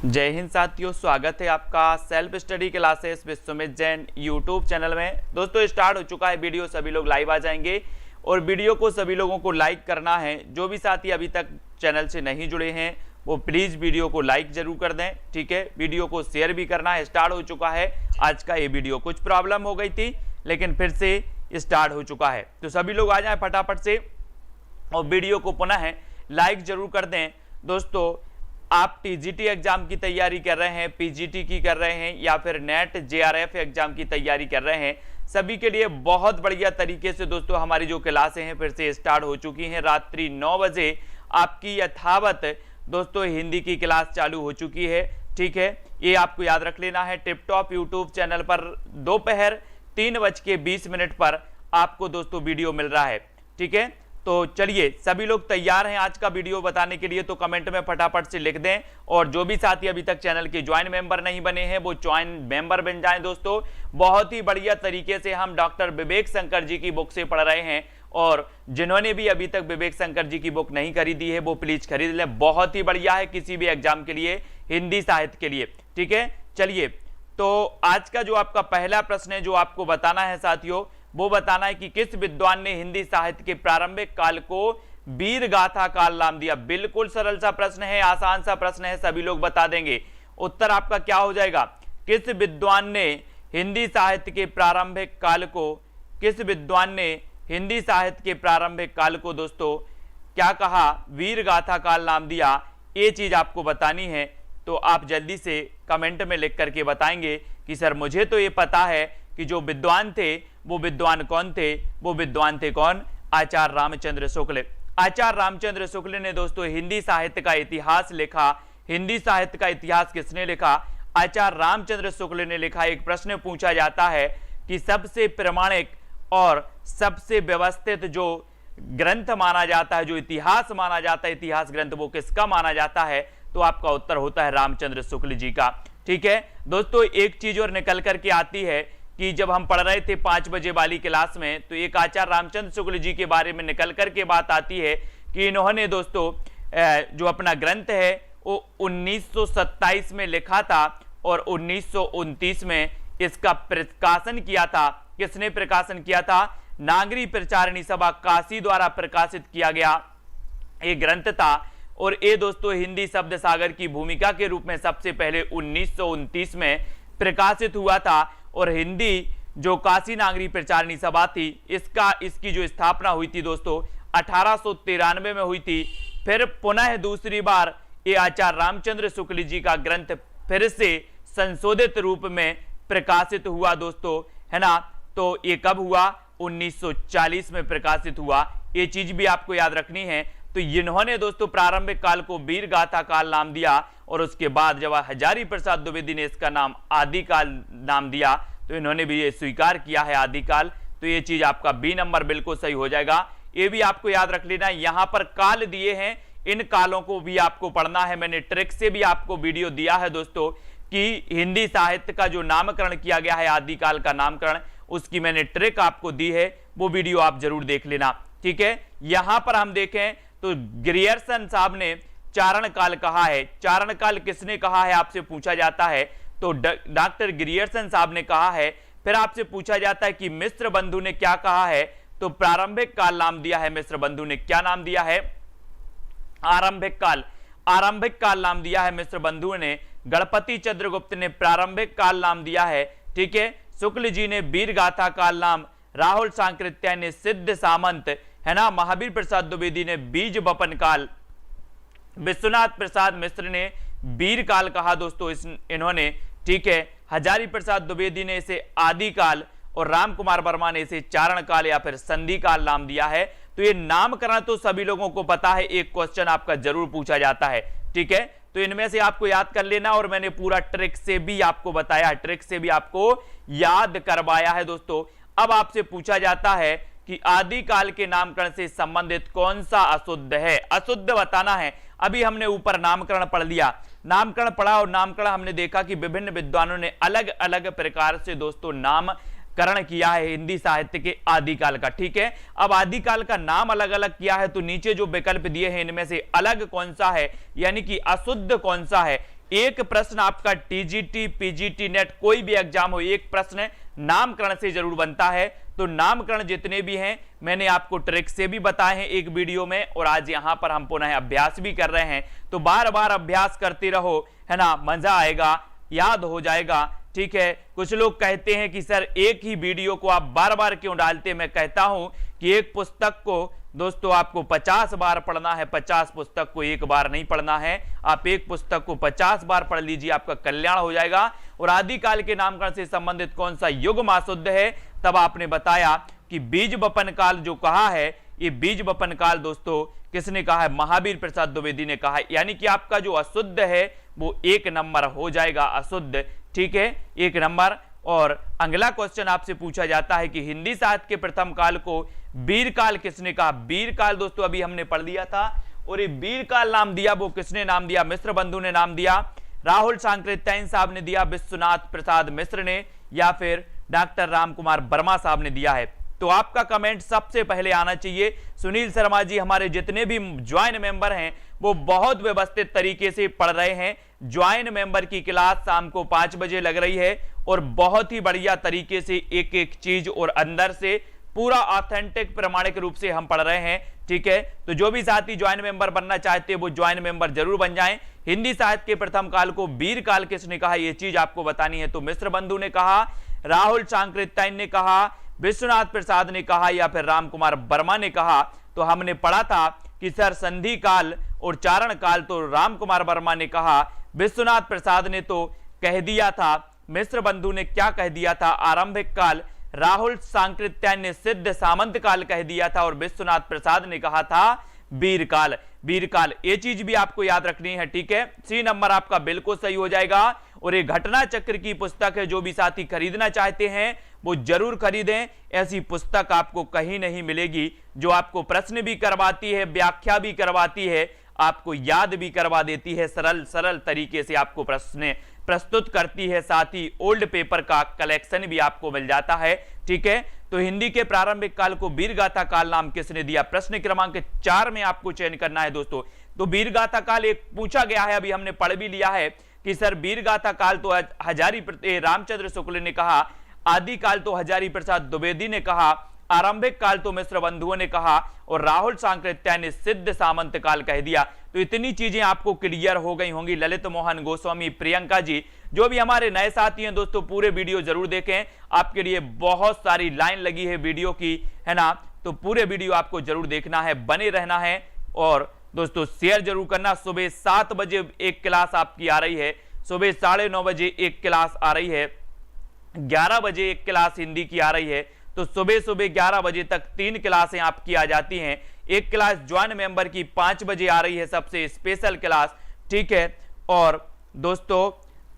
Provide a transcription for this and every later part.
जय हिंद साथियों, स्वागत है आपका self study classes Vishwamit Jain YouTube channel में। दोस्तों स्टार्ट हो चुका है वीडियो, सभी लोग लाइव आ जाएंगे और वीडियो को सभी लोगों को लाइक करना है। जो भी साथी अभी तक चैनल से नहीं जुड़े हैं वो प्लीज वीडियो को लाइक जरूर कर दें, ठीक है। वीडियो को शेयर भी करना है। स्टार्ट हो चुका है आज का ये वीडियो। कुछ प्रॉब्लम हो गई थी लेकिन फिर से स्टार्ट हो चुका है, तो सभी लोग आ जाए फटाफट से और वीडियो को पुनः लाइक जरूर कर दें। दोस्तों आप टीजीटी एग्जाम की तैयारी कर रहे हैं, पीजीटी की कर रहे हैं या फिर नेट जेआरएफ एग्जाम की तैयारी कर रहे हैं, सभी के लिए बहुत बढ़िया तरीके से दोस्तों हमारी जो क्लासें हैं फिर से स्टार्ट हो चुकी हैं। रात्रि 9 बजे आपकी यथावत दोस्तों हिंदी की क्लास चालू हो चुकी है, ठीक है। ये आपको याद रख लेना है। टिपटॉप यूट्यूब चैनल पर दोपहर 3:20 पर आपको दोस्तों वीडियो मिल रहा है, ठीक है। तो चलिए सभी लोग तैयार हैं आज का वीडियो बताने के लिए, तो कमेंट में फटाफट से लिख दें। और जो भी साथी अभी तक चैनल के ज्वाइन मेंबर नहीं बने हैं वो ज्वाइन मेंबर बन जाएं। दोस्तों बहुत ही बढ़िया तरीके से हम डॉक्टर विवेक शंकर जी की बुक से पढ़ रहे हैं और जिन्होंने भी अभी तक विवेक शंकर जी की बुक नहीं खरीदी है वो प्लीज खरीद लें। बहुत ही बढ़िया है किसी भी एग्जाम के लिए, हिंदी साहित्य के लिए, ठीक है। चलिए तो आज का जो आपका पहला प्रश्न है जो आपको बताना है साथियों, वो बताना है कि किस विद्वान ने हिंदी साहित्य के प्रारंभिक काल को वीर गाथा काल नाम दिया। बिल्कुल सरल सा प्रश्न है, आसान सा प्रश्न है, सभी लोग बता देंगे। उत्तर आपका क्या हो जाएगा? किस विद्वान ने हिंदी साहित्य के प्रारंभिक काल को, किस विद्वान ने हिंदी साहित्य के प्रारंभिक काल को दोस्तों क्या कहा, वीर गाथा काल नाम दिया। ये चीज आपको बतानी है, तो आप जल्दी से कमेंट में लिख करके बताएंगे कि सर मुझे तो ये पता है कि जो विद्वान थे वो विद्वान कौन थे। वो विद्वान थे कौन? आचार्य रामचंद्र शुक्ल। आचार्य रामचंद्र शुक्ल ने दोस्तों हिंदी साहित्य का इतिहास लिखा। हिंदी साहित्य का इतिहास किसने लिखा? आचार्य रामचंद्र शुक्ल ने लिखा। एक प्रश्न पूछा जाता है कि सबसे प्रामाणिक और सबसे व्यवस्थित जो ग्रंथ माना जाता है, जो इतिहास माना जाता है, इतिहास ग्रंथ, वो किसका माना जाता है? तो आपका उत्तर होता है रामचंद्र शुक्ल जी का, ठीक है। दोस्तों एक चीज और निकल करके आती है कि जब हम पढ़ रहे थे 5 बजे वाली क्लास में, तो एक आचार्य रामचंद्र शुक्ल जी के बारे में निकल करके बात आती है कि इन्होंने दोस्तों जो अपना ग्रंथ है वो 1927 में लिखा था और 1929 में इसका प्रकाशन किया था। किसने प्रकाशन किया था? नागरी प्रचारिणी सभा काशी द्वारा प्रकाशित किया गया ये ग्रंथ था। और ये दोस्तों हिंदी शब्द सागर की भूमिका के रूप में सबसे पहले 1929 में प्रकाशित हुआ था। और हिंदी जो काशी नागरी प्रचारिणी सभा थी इसकी जो स्थापना हुई थी दोस्तों 1893 में हुई थी। फिर पुनः दूसरी बार ये आचार्य रामचंद्र शुक्ल जी का ग्रंथ फिर से संशोधित रूप में प्रकाशित हुआ दोस्तों, है ना। तो ये कब हुआ? 1940 में प्रकाशित हुआ। ये चीज भी आपको याद रखनी है। तो इन्होंने दोस्तों प्रारंभिक काल को वीर गाथा काल नाम दिया और उसके बाद जब हजारी प्रसाद द्विवेदी ने इसका नाम आदिकाल नाम दिया तो इन्होंने भी ये स्वीकार किया है आदिकाल। तो ये चीज आपका बी नंबर बिल्कुल सही हो जाएगा। ये भी आपको याद रख लेना, यहां पर काल दिए हैं, इन कालों को भी आपको पढ़ना है। मैंने ट्रिक से भी आपको वीडियो दिया है दोस्तों कि हिंदी साहित्य का जो नामकरण किया गया है, आदिकाल का नामकरण, उसकी मैंने ट्रिक आपको दी है, वो वीडियो आप जरूर देख लेना, ठीक है। यहां पर हम देखें तो ग्रियर्सन साहब ने चारण काल कहा है। चारण काल किसने कहा है आपसे पूछा जाता है, तो डॉक्टर ग्रियर्सन साहब ने कहा है। फिर आपसे पूछा जाता है कि मिश्र बंधु ने क्या कहा है, तो प्रारंभिक काल नाम दिया है। मिश्र बंधु ने क्या नाम दिया है? आरंभिक काल। आरंभिक काल नाम दिया है मिश्र बंधु ने। गणपति चंद्रगुप्त ने प्रारंभिक काल नाम दिया है, ठीक है। शुक्ल जी ने वीर गाथा काल नाम, राहुल सांकृत्यायन ने सिद्ध सामंत, है ना, महावीर प्रसाद द्विवेदी ने बीज बपन काल, विश्वनाथ प्रसाद मिश्र ने वीर काल कहा दोस्तों इन्होंने, ठीक है। हजारी प्रसाद द्विवेदी ने इसे आदिकाल और राम कुमार वर्मा ने इसे चारण काल या फिर संधि काल नाम दिया है। तो ये नामकरण तो सभी लोगों को पता है, एक क्वेश्चन आपका जरूर पूछा जाता है, ठीक है। तो इनमें से आपको याद कर लेना और मैंने पूरा ट्रिक से भी आपको बताया, ट्रिक से भी आपको याद करवाया है दोस्तों। अब आपसे पूछा जाता है कि आदिकाल के नामकरण से संबंधित कौन सा अशुद्ध है? अशुद्ध बताना है। अभी हमने ऊपर नामकरण पढ़ लिया, नामकरण पढ़ा और नामकरण हमने देखा कि विभिन्न विद्वानों ने अलग अलग प्रकार से दोस्तों नामकरण किया है हिंदी साहित्य के आदिकाल का, ठीक है। अब आदिकाल का नाम अलग अलग किया है तो नीचे जो विकल्प दिए हैं इनमें से अलग कौन सा है, यानी कि अशुद्ध कौन सा है, एक प्रश्न आपका टीजीटी, पीजीटी, नेट कोई भी एग्जाम हो, एक प्रश्न नामकरण से जरूर बनता है। तो नामकरण जितने भी हैं मैंने आपको ट्रिक से भी बताए हैं एक वीडियो में, और आज यहां पर हम पुनः अभ्यास भी कर रहे हैं। तो बार बार अभ्यास करते रहो, है ना, मजा आएगा, याद हो जाएगा। ठीक है, कुछ लोग कहते हैं कि सर एक ही वीडियो को आप बार बार क्यों डालते। मैं कहता हूं कि एक पुस्तक को दोस्तों आपको 50 बार पढ़ना है, 50 पुस्तक को एक बार नहीं पढ़ना है। आप एक पुस्तक को 50 बार पढ़ लीजिए, आपका कल्याण हो जाएगा। और आदिकाल के नामकरण से संबंधित कौन सा युग अशुद्ध है, तब आपने बताया कि बीज बपन काल जो कहा है, ये बीज बपन काल दोस्तों किसने कहा है, महावीर प्रसाद द्विवेदी ने कहा है। यानी कि आपका जो अशुद्ध है वो 1 नंबर हो जाएगा, अशुद्ध। ठीक है, 1 नंबर। और अगला क्वेश्चन आपसे पूछा जाता है कि हिंदी साहित्य के प्रथम काल को वीर काल किसने कहा। वीर काल दोस्तों अभी हमने पढ़ लिया था, और ये वीर काल नाम दिया वो किसने नाम दिया, मिश्र बंधु ने नाम दिया, राहुल सांकृत्यायन साहब ने दिया, विश्वनाथ प्रसाद मिश्र ने, या फिर डॉक्टर रामकुमार वर्मा साहब ने दिया है। तो आपका कमेंट सबसे पहले आना चाहिए। सुनील शर्मा जी, हमारे जितने भी ज्वाइन मेंबर हैं वो बहुत व्यवस्थित तरीके से पढ़ रहे हैं। ज्वाइन मेंबर की क्लास शाम को 5 बजे लग रही है, और बहुत ही बढ़िया तरीके से एक एक चीज और अंदर से पूरा ऑथेंटिक प्रमाणिक रूप से हम पढ़ रहे हैं। ठीक है, तो जो भी साथी ज्वाइन मेंबर बनना चाहते हैं वो ज्वाइन मेंबर जरूर बन जाएं। हिंदी साहित्य के प्रथम काल को वीर काल किसने कहा, ये चीज आपको बतानी है। तो मिश्र बंधु ने कहा, राहुल सांकृत्यायन ने कहा, विश्वनाथ प्रसाद ने कहा, या फिर रामकुमार वर्मा ने कहा। तो हमने पढ़ा था कि सर संधि काल और चारण काल तो रामकुमार वर्मा ने कहा, विश्वनाथ प्रसाद ने तो कह दिया था, मिश्र बंधु ने क्या कह दिया था, आरंभिक काल, राहुल सांकृत्यायन ने सिद्ध सामंत काल कह दिया था, और विश्वनाथ प्रसाद ने कहा था वीर काल। वीर काल, ये चीज भी आपको याद रखनी है। ठीक है, सी नंबर आपका बिल्कुल सही हो जाएगा। और ये घटना चक्र की पुस्तक है, जो भी साथी खरीदना चाहते हैं वो जरूर खरीदें। ऐसी पुस्तक आपको कहीं नहीं मिलेगी, जो आपको प्रश्न भी करवाती है, व्याख्या भी करवाती है, आपको याद भी करवा देती है, सरल सरल तरीके से आपको प्रश्न प्रस्तुत करती है, साथ ही ओल्ड पेपर का कलेक्शन भी आपको मिल जाता है। ठीक है, तो हिंदी के प्रारंभिक काल को वीरगाथा काल नाम किसने दिया, प्रश्न क्रमांक 4 में आपको चयन करना है दोस्तों। तो वीरगाथा काल एक पूछा गया है, अभी हमने पढ़ भी लिया है कि सर वीरगाथा काल तो रामचंद्र शुक्ल ने कहा, आदि काल तो हजारी प्रसाद द्विवेदी ने कहा, आरंभिक काल तो मिश्र बंधुओं ने कहा, और राहुल सांकृत्यायन ने सिद्ध सामंत काल कह दिया। तो इतनी चीजें आपको क्लियर हो गई होंगी। ललित मोहन गोस्वामी, प्रियंका जी, जो भी हमारे नए साथी हैं दोस्तों, पूरे वीडियो जरूर देखें, आपके लिए बहुत सारी लाइन लगी है वीडियो की, है ना। तो पूरे वीडियो आपको जरूर देखना है, बने रहना है, और दोस्तों शेयर जरूर करना। सुबह 7 बजे एक क्लास आपकी आ रही है, सुबह 9:30 बजे एक क्लास आ रही है, 11 बजे एक क्लास हिंदी की आ रही है। तो सुबह सुबह 11 बजे तक 3 क्लासें आपकी आ जाती हैं। एक क्लास ज्वाइन मेंबर की 5 बजे आ रही है, सबसे स्पेशल क्लास। ठीक है, और दोस्तों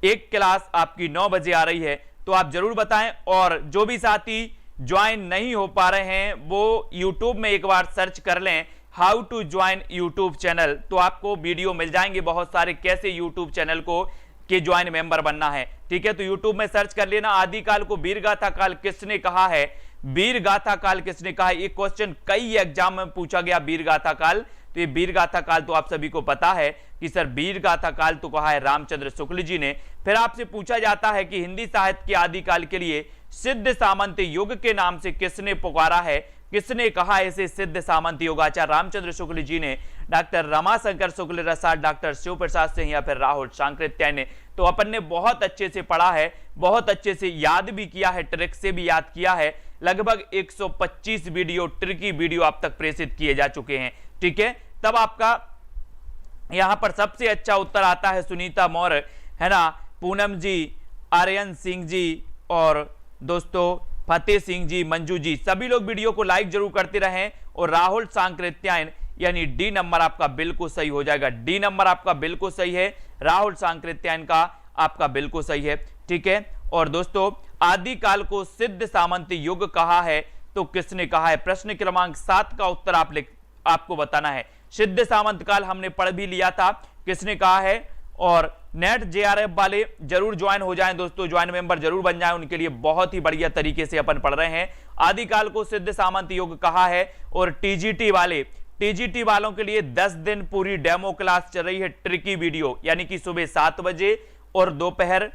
एक क्लास आपकी 9 बजे आ रही है। तो आप जरूर बताएं, और जो भी साथी ज्वाइन नहीं हो पा रहे हैं वो यूट्यूब में एक बार सर्च कर लें, how to join YouTube channel, तो आपको वीडियो मिल जाएंगे बहुत सारे, कैसे यूट्यूब चैनल को के ज्वाइन मेंबर बनना है। ठीक है, तो यूट्यूब में सर्च कर लेना, आदिकाल को वीरगाथा काल किसने कहा है, वीरगाथा काल किसने कहा है। ये क्वेश्चन कई एग्जाम में पूछा गया, वीरगाथा काल। तो ये वीरगाथा काल तो आप सभी को पता है कि सर वीरगाथा काल तो कहा है रामचंद्र शुक्ल जी ने। फिर आपसे पूछा जाता है कि हिंदी साहित्य के आदिकाल के लिए सिद्ध सामंत युग के नाम से किसने पुकारा है, किसने कहा इसे सिद्ध सामंत युग, आचार्य रामचंद्र शुक्ल जी ने, डॉक्टर रमाशंकर शुक्ल रसाल, डॉक्टर शिव प्रसाद सिंह, या फिर राहुल सांकृत्यायन ने। तो अपन ने बहुत अच्छे से पढ़ा है, बहुत अच्छे से याद भी किया है, ट्रिक से भी याद किया है। लगभग 125 वीडियो, ट्रिकी वीडियो आप तक प्रेषित किए जा चुके हैं। ठीक है, तब आपका यहां पर सबसे अच्छा उत्तर आता है सुनीता मौर्य, है ना, पूनम जी, आर्यन सिंह जी, और दोस्तों फतेह सिंह जी, मंजू जी, सभी लोग वीडियो को लाइक जरूर करते रहें। और राहुल सांकृत्यायन यानी डी नंबर आपका बिल्कुल सही हो जाएगा, डी नंबर आपका बिल्कुल सही है, राहुल सांकृत्यायन का आपका बिल्कुल सही है। ठीक है, और दोस्तों आदिकाल को सिद्ध सामंत युग कहा है तो किसने कहा है, प्रश्न क्रमांक 7 का उत्तर आपको बताना है। सिद्ध सामंत काल हमने पढ़ भी लिया था, किसने कहा है। और नेट जेआरएफ वाले जरूर ज्वाइन हो जाएं दोस्तों, ज्वाइन मेंबर जरूर बन जाएं, उनके लिए बहुत ही बढ़िया तरीके से अपन पढ़ रहे हैं। आदिकाल को सिद्ध सामंत युग कहा है। और टीजीटी वाले, टीजीटी वालों के लिए 10 दिन पूरी डेमो क्लास चल रही है, ट्रिकी वीडियो, यानी कि सुबह 7 बजे और दोपहर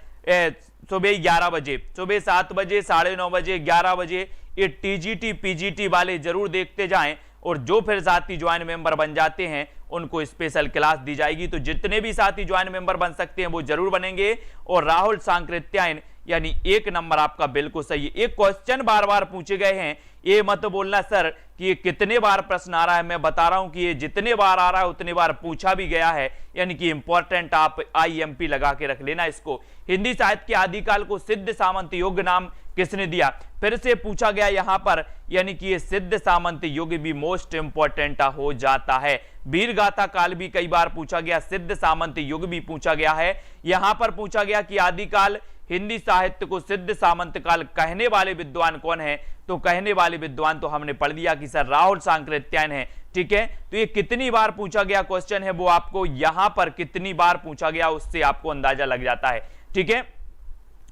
सुबह 11 बजे, सुबह 7 बजे, 9:30 बजे, 11 बजे। ये टीजीटी पीजीटी वाले जरूर देखते जाएं, और जो फिर साथी ज्वाइन मेंबर बन जाते हैं उनको स्पेशल क्लास दी जाएगी। तो जितने भी साथी ज्वाइन मेंबर बन सकते हैं वो जरूर बनेंगे। और राहुल सांकृत्यायन यानी 1 नंबर आपका बिल्कुल सही है। एक क्वेश्चन बार बार पूछे गए हैं, ये मत बोलना सर कि ये कितने बार प्रश्न आ रहा है, मैं बता रहा हूं कि ये जितने बार आ रहा है उतने बार पूछा भी गया है, यानी कि इंपॉर्टेंट आप IMP लगा के रख लेना इसको। हिंदी साहित्य के आदिकाल को सिद्ध सामंत युग नाम किसने दिया? फिर से पूछा गया यहां पर, यानी कि ये सिद्ध सामंत युग भी मोस्ट इंपॉर्टेंट हो जाता है। वीर गाथा काल भी कई बार पूछा गया, सिद्ध सामंत युग भी पूछा गया है। यहां पर पूछा गया कि आदिकाल हिंदी साहित्य को सिद्ध सामंत काल कहने वाले विद्वान कौन है? तो कहने वाले विद्वान तो हमने पढ़ दिया कि सर राहुल सांकृत्यायन है, ठीक है। तो ये कितनी बार पूछा गया क्वेश्चन है वो आपको यहां पर कितनी बार पूछा गया उससे आपको अंदाजा लग जाता है, ठीक है।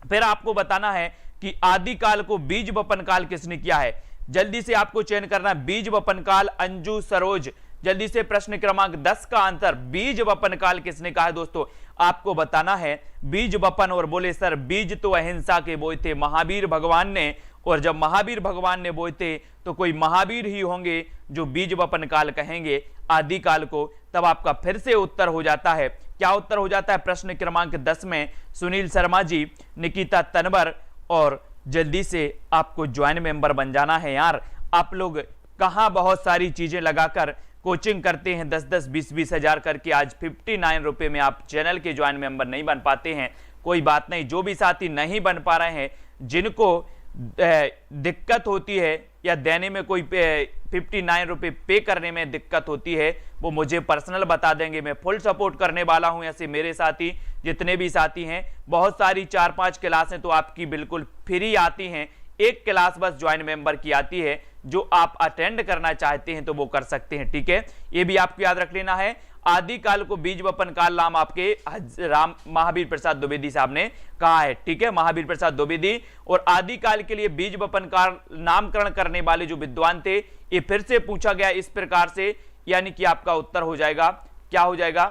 फिर आपको बताना है कि आदिकाल को बीज वपन काल किसने किया है? जल्दी से आपको चयन करना है। बीज वपन काल अंजू सरोज, जल्दी से प्रश्न क्रमांक 10 का आंसर बीज वपन काल किसने कहा है दोस्तों? आपको बताना है बीज वपन। और बोले सर बीज तो अहिंसा के बोए थे महावीर भगवान ने, और जब महावीर भगवान ने बोए थे तो कोई महावीर ही होंगे जो बीज वपन काल कहेंगे आदिकाल को। तब आपका फिर से उत्तर हो जाता है, क्या उत्तर हो जाता है प्रश्न क्रमांक 10 में? सुनील शर्मा जी, निकिता तनवर। और जल्दी से आपको ज्वाइन मेंबर बन जाना है यार। आप लोग कहां बहुत सारी चीजें लगाकर कोचिंग करते हैं, 10-10, 20-20 हजार करके, आज 59 रुपए में आप चैनल के ज्वाइन मेंबर नहीं बन पाते हैं। कोई बात नहीं, जो भी साथी नहीं बन पा रहे हैं, जिनको दिक्कत होती है या देने में कोई 59 रुपए पे करने में दिक्कत होती है, वो मुझे पर्सनल बता देंगे, मैं फुल सपोर्ट करने वाला हूं। ऐसे मेरे साथी जितने भी साथी हैं, बहुत सारी 4-5 क्लासें तो आपकी बिल्कुल फ्री आती हैं, एक क्लास बस ज्वाइन मेंबर की आती है, जो आप अटेंड करना चाहते हैं तो वो कर सकते हैं, ठीक है। ये भी आपको याद रख लेना है। आदिकाल को बीज वपन काल नाम आपके राम महावीर प्रसाद द्विवेदी साहब ने कहा है, ठीक है, महावीर प्रसाद द्विवेदी। और आदिकाल के लिए बीज वपन काल नामकरण करने वाले जो विद्वान थे, ये फिर से पूछा गया इस प्रकार से, यानी कि आपका उत्तर हो जाएगा, क्या हो जाएगा,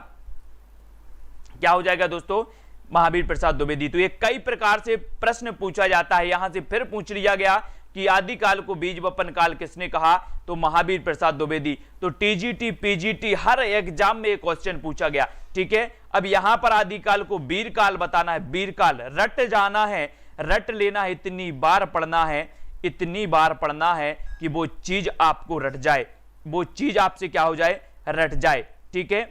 क्या हो जाएगा दोस्तों? महावीर प्रसाद द्विवेदी। तो ये कई प्रकार से प्रश्न पूछा जाता है, यहां से फिर पूछ लिया गया कि आदिकाल को बीज वपन काल किसने कहा? तो महावीर प्रसाद द्विवेदी। तो टीजीटी पीजीटी हर एग्जाम में एक क्वेश्चन पूछा गया, ठीक है। अब यहां पर आदिकाल को वीर काल बताना है, वीर काल रट जाना है, रट लेना है, इतनी बार पढ़ना है, इतनी बार पढ़ना है कि वो चीज आपको रट जाए, वो चीज आपसे क्या हो जाए? रट जाए, ठीक है।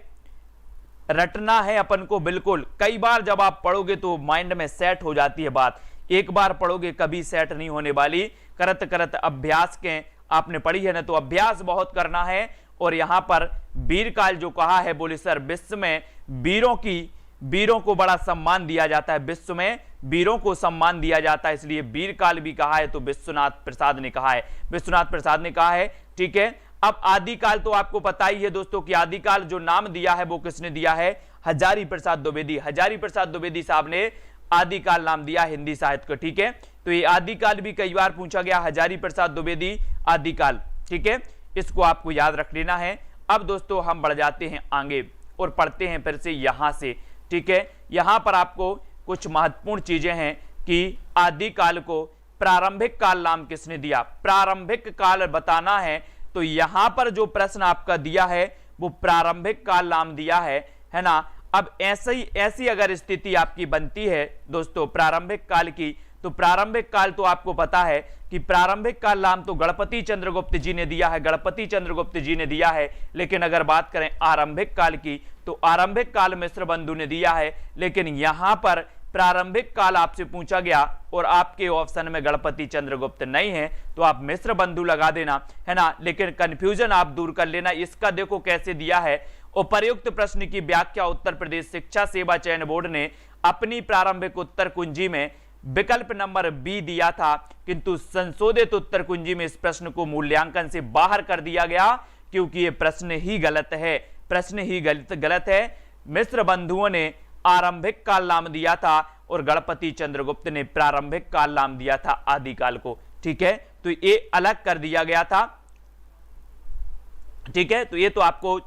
रटना है अपन को बिल्कुल। कई बार जब आप पढ़ोगे तो माइंड में सेट हो जाती है बात, एक बार पढ़ोगे कभी सेट नहीं होने वाली। करत करत अभ्यास के, आपने पढ़ी है ना, तो अभ्यास बहुत करना है। और यहां पर वीर काल जो कहा है, बोले सर विश्व में वीरों को बड़ा सम्मान दिया जाता है, विश्व में वीरों को सम्मान दिया जाता है, इसलिए वीर काल भी कहा है। तो विश्वनाथ प्रसाद ने कहा है, विश्वनाथ प्रसाद ने कहा है, ठीक है। अब आदिकाल तो आपको पता ही है दोस्तों कि आदिकाल जो नाम दिया है वो किसने दिया है? हजारी प्रसाद द्विवेदी। हजारी प्रसाद द्विवेदी साहब ने आदिकाल नाम दिया हिंदी साहित्य को, ठीक है। तो ये आदिकाल भी कई बार पूछा गया, हजारी प्रसाद द्विवेदी आदिकाल, ठीक है, इसको आपको याद रख लेना है। अब दोस्तों हम बढ़ जाते हैं आगे और पढ़ते हैं फिर से यहां से, ठीक है। यहां पर आपको कुछ महत्वपूर्ण चीजें हैं कि आदिकाल को प्रारंभिक काल नाम किसने दिया? प्रारंभिक काल बताना है। तो यहां पर जो प्रश्न आपका दिया है वो प्रारंभिक काल नाम दिया है ना। अब ऐसी अगर स्थिति आपकी बनती है दोस्तों प्रारंभिक काल की, तो प्रारंभिक काल तो आपको पता है कि प्रारंभिक काल नाम तो गणपति चंद्रगुप्त जी ने दिया है, गणपति चंद्रगुप्त जी ने दिया है। लेकिन अगर बात करें आरंभिक काल की, तो आरंभिक काल मिश्र बंधु ने दिया है। लेकिन यहां पर प्रारंभिक काल आपसे पूछा गया और आपके ऑप्शन में गणपति चंद्रगुप्त नहीं है, तो आप मिश्र बंधु लगा देना, है ना। लेकिन कंफ्यूजन आप दूर कर लेना। इसका देखो कैसे दिया है। उपर्युक्त प्रश्न की व्याख्या उत्तर प्रदेश शिक्षा सेवा चयन बोर्ड ने अपनी प्रारंभिक उत्तर कुंजी में विकल्प नंबर बी दिया था, किंतु संशोधित उत्तर कुंजी में इस प्रश्न को मूल्यांकन से बाहर कर दिया गया, क्योंकि यह प्रश्न ही गलत है, प्रश्न ही गलत है। मिश्र बंधुओं ने आरंभिक काल नाम दिया था और गणपति चंद्रगुप्त ने प्रारंभिक काल नाम दिया था आदिकाल को, ठीक है। तो ये अलग कर दिया गया था, ठीक है, तो ये तो आपको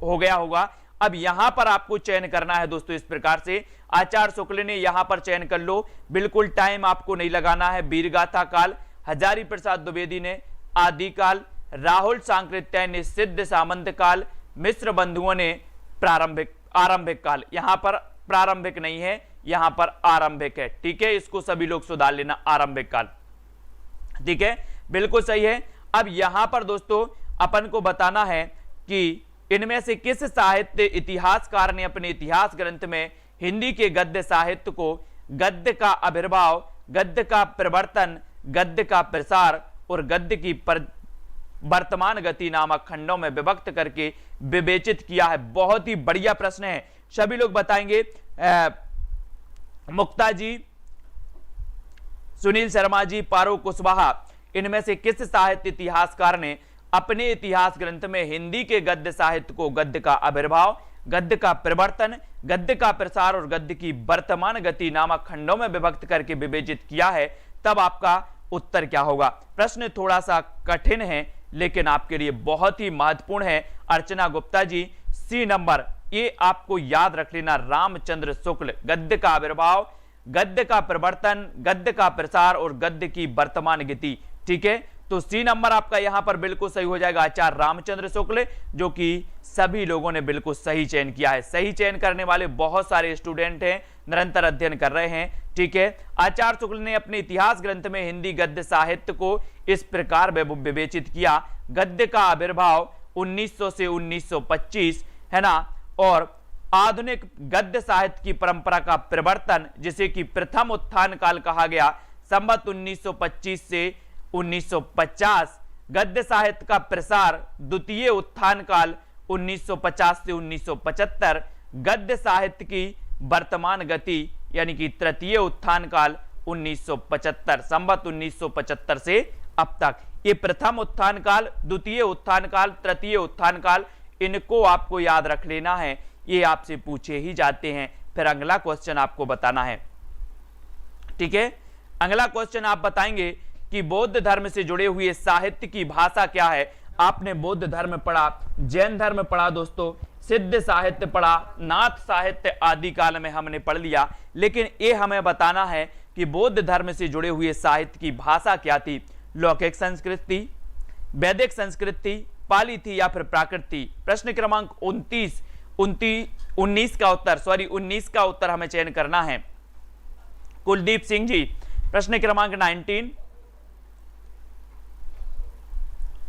हो गया होगा। अब यहां पर आपको चयन करना है दोस्तों इस प्रकार से, आचार्य शुक्ल ने यहां पर चयन कर लो, बिल्कुल टाइम आपको नहीं लगाना है। वीरगाथा काल, हजारी प्रसाद द्विवेदी ने आदिकाल, राहुल सांकृत्यायन ने सिद्ध सामंत काल, मिश्र बंधुओं ने आरंभिक काल। यहां पर प्रारंभिक नहीं है, यहां पर आरंभिक है। ठीक है, इसको सभी लोग सुधार लेना, आरंभिक काल। ठीक है, बिल्कुल सही है। अब यहां पर दोस्तों अपन को बताना है कि इनमें से किस साहित्य इतिहासकार ने अपने इतिहास ग्रंथ में हिंदी के गद्य साहित्य को गद्य का आविर्भाव, गद्य का प्रवर्तन, गद्य का प्रसार और गद्य की वर्तमान गति नामक खंडों में विभक्त करके विवेचित किया है। बहुत ही बढ़िया प्रश्न है, सभी लोग बताएंगे। मुक्ता जी, सुनील शर्मा जी, पारो कुशवाहा, इनमें से किस साहित्य इतिहासकार ने अपने इतिहास ग्रंथ में हिंदी के गद्य साहित्य को गद्य का आविर्भाव, गद्य का प्रवर्तन, गद्य का प्रसार और गद्य की वर्तमान गति नामक खंडों में विभक्त करके विवेचित किया है? तब आपका उत्तर क्या होगा? प्रश्न थोड़ा सा कठिन है लेकिन आपके लिए बहुत ही महत्वपूर्ण है। अर्चना गुप्ता जी, सी नंबर, ये आपको याद रख लेना, रामचंद्र शुक्ल, गद्य का आविर्भाव, गद्य का प्रवर्तन, गद्य का प्रसार और गद्य की वर्तमान गति। ठीक है, तो सी नंबर आपका यहां पर बिल्कुल सही हो जाएगा, आचार्य रामचंद्र शुक्ल, जो कि सभी लोगों ने बिल्कुल सही चयन किया है। सही चयन करने वाले बहुत सारे स्टूडेंट हैं, निरंतर अध्ययन कर रहे हैं। ठीक है, आचार्य शुक्ल ने अपने इतिहास ग्रंथ में हिंदी गद्य साहित्य को इस प्रकार विवेचित किया, गद्य का आविर्भाव 1900 से 1925 है ना, और आधुनिक गद्य साहित्य की परंपरा का प्रवर्तन, जिसे कि प्रथम उत्थान काल कहा गया, संवत 1925 से 1950, गद्य साहित्य का प्रसार द्वितीय उत्थान काल 1950 से 1975, गद्य साहित्य की वर्तमान गति यानी कि तृतीय उत्थान काल 1975, संवत 1975 से अब तक। ये प्रथम उत्थान काल, द्वितीय उत्थान काल, तृतीय उत्थान काल, इनको आपको याद रख लेना है, ये आपसे पूछे ही जाते हैं। फिर अगला क्वेश्चन आपको बताना है। ठीक है, अगला क्वेश्चन आप बताएंगे कि बौद्ध धर्म से जुड़े हुए साहित्य की भाषा क्या है? आपने बौद्ध धर्म पढ़ा, जैन धर्म पढ़ा दोस्तों, सिद्ध साहित्य पढ़ा, नाथ साहित्य आदि काल में हमने पढ़ लिया, लेकिन ये हमें बताना है कि बौद्ध धर्म से जुड़े हुए साहित्य की भाषा क्या थी? लौकिक संस्कृति, वैदिक संस्कृति, पाली थी या फिर प्राकृत थी? प्रश्न क्रमांक 19 का उत्तर हमें चयन करना है। कुलदीप सिंह जी, प्रश्न क्रमांक 19,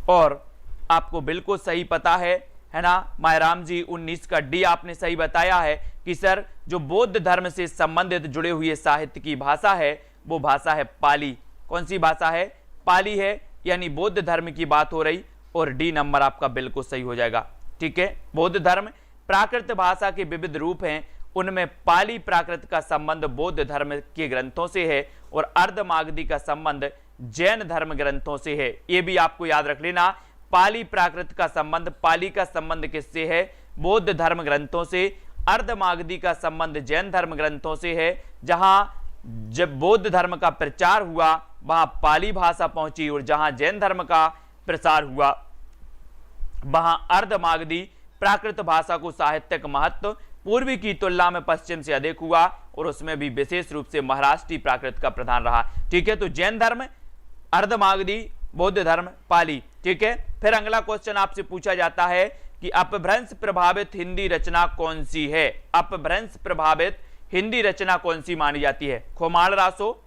और आपको बिल्कुल सही पता है ना मायराम जी, 19 का डी आपने सही बताया है कि सर जो बौद्ध धर्म से संबंधित जुड़े हुए साहित्य की भाषा है वो भाषा है पाली। कौन सी भाषा है? पाली है, यानी बौद्ध धर्म की बात हो रही, और डी नंबर आपका बिल्कुल सही हो जाएगा। ठीक है, बौद्ध धर्म, प्राकृत भाषा के विविध रूप हैं, उनमें पाली प्राकृत का संबंध बौद्ध धर्म के ग्रंथों से है और अर्धमागधी का संबंध जैन धर्म ग्रंथों से है। ये भी आपको याद रख लेना, पाली प्राकृत का संबंध, पाली का संबंध किससे है? बौद्ध धर्म ग्रंथों से। अर्धमागधी का संबंध जैन धर्म ग्रंथों से है। जहां जब बौद्ध धर्म का प्रचार हुआ वहां पाली भाषा पहुंची, और जहां जैन धर्म का प्रसार हुआ वहां अर्धमागधी प्राकृत भाषा को साहित्यिक महत्व पूर्वी की तुलना में पश्चिम से अधिक हुआ, और उसमें भी विशेष रूप से महाराष्ट्री प्राकृत का प्रधान रहा। ठीक है, तो जैन धर्म, अर्धमागधी, बौद्ध धर्म, पाली। ठीक है, फिर अगला क्वेश्चन आपसे पूछा जाता है कि अपभ्रंश प्रभावित हिंदी रचना कौन सी है? अपभ्रंश प्रभावित हिंदी रचना कौन सी मानी जाती है? खोमाण रासो,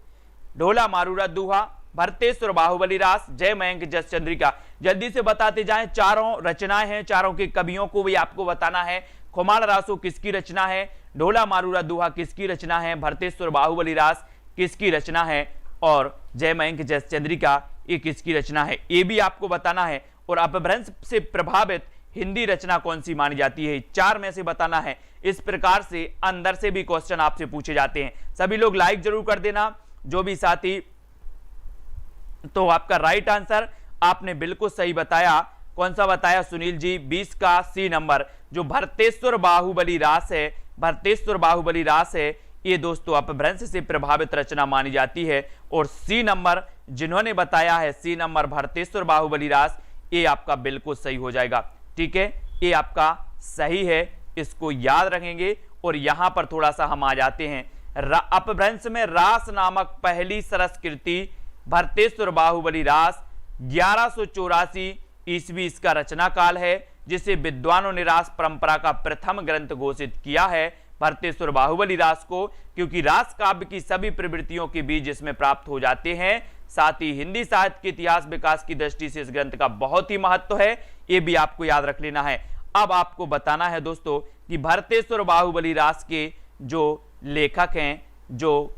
ढोला मारूरा दुहा, भरतेश्वर बाहुबली रास, जय मयंक जस चंद्रिका। जल्दी से बताते जाएं, चारों रचनाएं हैं, चारों के कवियों को भी आपको बताना है। खोमाण रासो किसकी रचना है? ढोला मारूरा दुहा किसकी रचना है? भरतेश्वर बाहुबली रास किसकी रचना है? और जय मयंक जस चंद्रिका ये किसकी रचना है? ये भी आपको बताना है। और अपभ्रंश से प्रभावित हिंदी रचना कौन सी मानी जाती है? चार में से बताना है। इस प्रकार से अंदर से भी क्वेश्चन आपसे पूछे जाते हैं। सभी लोग लाइक जरूर कर देना, जो भी साथी। तो आपका राइट आंसर आपने बिल्कुल सही बताया। कौन सा बताया सुनील जी? 20 का सी नंबर, जो भरतेश्वर बाहुबली रास है, भरतेश्वर बाहुबली रास है, ये दोस्तों अपभ्रंश से प्रभावित रचना मानी जाती है। और सी नंबर जिन्होंने बताया है, सी नंबर भरतेश्वर बाहुबली रास, ये आपका बिल्कुल सही हो जाएगा। ठीक ठीक है, ये आपका सही है, इसको याद रखेंगे। और यहां पर थोड़ा सा हम आ जाते हैं, अपभ्रंश में रास नामक पहली सरस कृति भरतेश्वर बाहुबली रास 1184 ईस्वी इसका रचना काल है, जिसे विद्वानों ने रास परंपरा का प्रथम ग्रंथ घोषित किया है भरतेश्वर बाहुबली रास को, क्योंकि रास काव्य की सभी प्रवृत्तियों के बीज इसमें प्राप्त हो जाते हैं। साथ ही हिंदी साहित्य के इतिहास विकास की दृष्टि से इस ग्रंथ का बहुत ही महत्व है, ये भी आपको याद रख लेना है। अब आपको बताना है दोस्तों कि भरतेश्वर बाहुबली रास के जो लेखक हैं, जो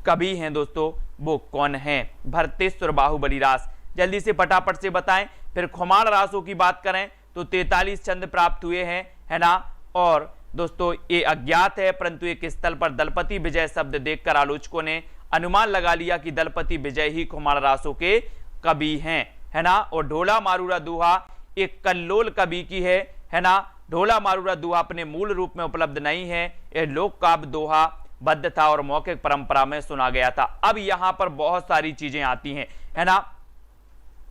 कवि हैं दोस्तों, वो कौन हैं? भरतेश्वर बाहुबली रास जल्दी से फटाफट से बताएं। फिर खुमाण रासों की बात करें तो 43 छंद प्राप्त हुए हैं, है ना। और दोस्तों ये अज्ञात है, परंतु एक स्थल पर दलपति विजय शब्द देखकर आलोचकों ने अनुमान लगा लिया कि दलपति विजय ही खुमाण रासों के कवि हैं, है ना। और ढोला मारूरा दोहा एक कल्लोल कवि की है ना। ढोला मारूरा दोहा अपने मूल रूप में उपलब्ध नहीं है, यह लोक काव्य दोहा बद्ध था और मौखिक परंपरा में सुना गया था। अब यहां पर बहुत सारी चीजें आती हैं, है ना।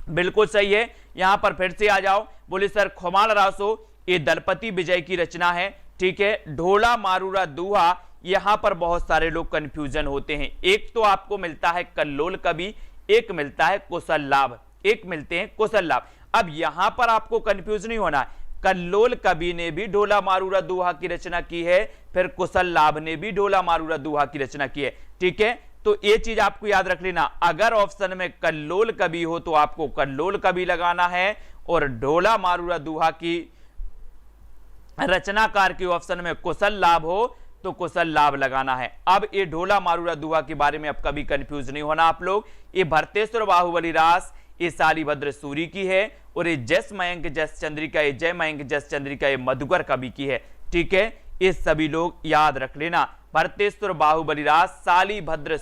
बिल्कुल सही है, यहां पर फिर से आ जाओ। बोले सर खुमाण रासो ये दलपति विजय की रचना है, ठीक है। ढोला मारूरा दोहा, यहां पर बहुत सारे लोग कंफ्यूजन होते हैं। एक तो आपको मिलता है कल्लोल कवि, एक मिलता है कुशल लाभ, एक मिलते हैं कुशल लाभ। अब यहां पर आपको कंफ्यूज नहीं होना है, कल्लोल कवि ने भी ढोला मारूरा दोहा की रचना की है, फिर कुशल लाभ ने भी ढोला मारूरा दोहा की रचना की है, ठीक है। तो ये चीज आपको याद रख लेना, अगर ऑप्शन में कल्लोल कवि हो तो आपको कल्लोल कवि लगाना है, और ढोला मारूरा दोहा की रचनाकार के ऑप्शन में कुशल लाभ हो तो कुशल लाभ लगाना है। अब ये ढोला मारूरा दोहा के बारे में अब कभी कंफ्यूज नहीं होना आप लोग। ये भरतेश्वर बाहुबली रास ये शालिभद्र सूरी की है, और ये जस मयंक जस चंद्रिका, ये जय मयंक जस चंद्रिका ये मधुकर कवि की है, ठीक है। ये सभी लोग याद रख लेना, भरतेश्वर बाहुबली रास शालिभद्र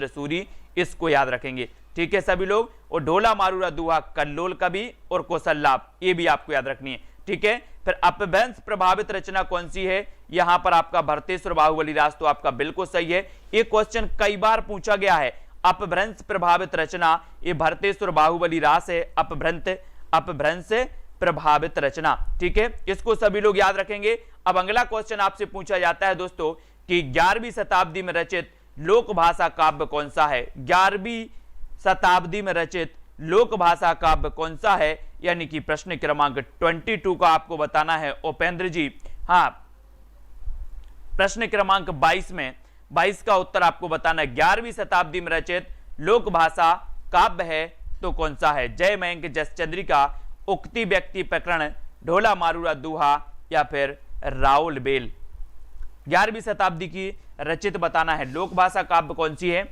सूरी, इसको याद रखेंगे, ठीक है सभी लोग। और ढोला मारूरा दोहा कल्लोल कवि और कुशल लाभ, ये भी आपको याद रखनी है, ठीक है। फिर अपभ्रंश प्रभावित रचना कौन सी है? यहां पर आपका भरतेश्वर बाहुबली रास तो आपका बिल्कुल सही है। ये क्वेश्चन कई बार पूछा गया है, अपभ्रंश प्रभावित रचना ये भरतेश्वर बाहुबली रास है, अपभ्रंश प्रभावित रचना, ठीक है। इसको सभी लोग याद रखेंगे। अब अगला क्वेश्चन आपसे पूछा जाता है दोस्तों कि 11वीं शताब्दी में रचित लोक भाषा काव्य कौन सा है? 11वीं शताब्दी में रचित लोक भाषा काव्य कौन सा है? यानी कि प्रश्न क्रमांक 22 का आपको बताना है उपेंद्र जी। हाँ, प्रश्न क्रमांक 22 का उत्तर आपको बताना है। 11वीं शताब्दी में रचित लोक भाषा काव्य है तो कौन सा है? जय मयंक जस चंद्रिका, उक्ति व्यक्ति प्रकरण, ढोला मारूरा दोहा या फिर राउल बेल? 11वीं शताब्दी की रचित बताना है, लोक भाषा काव्य कौन सी है।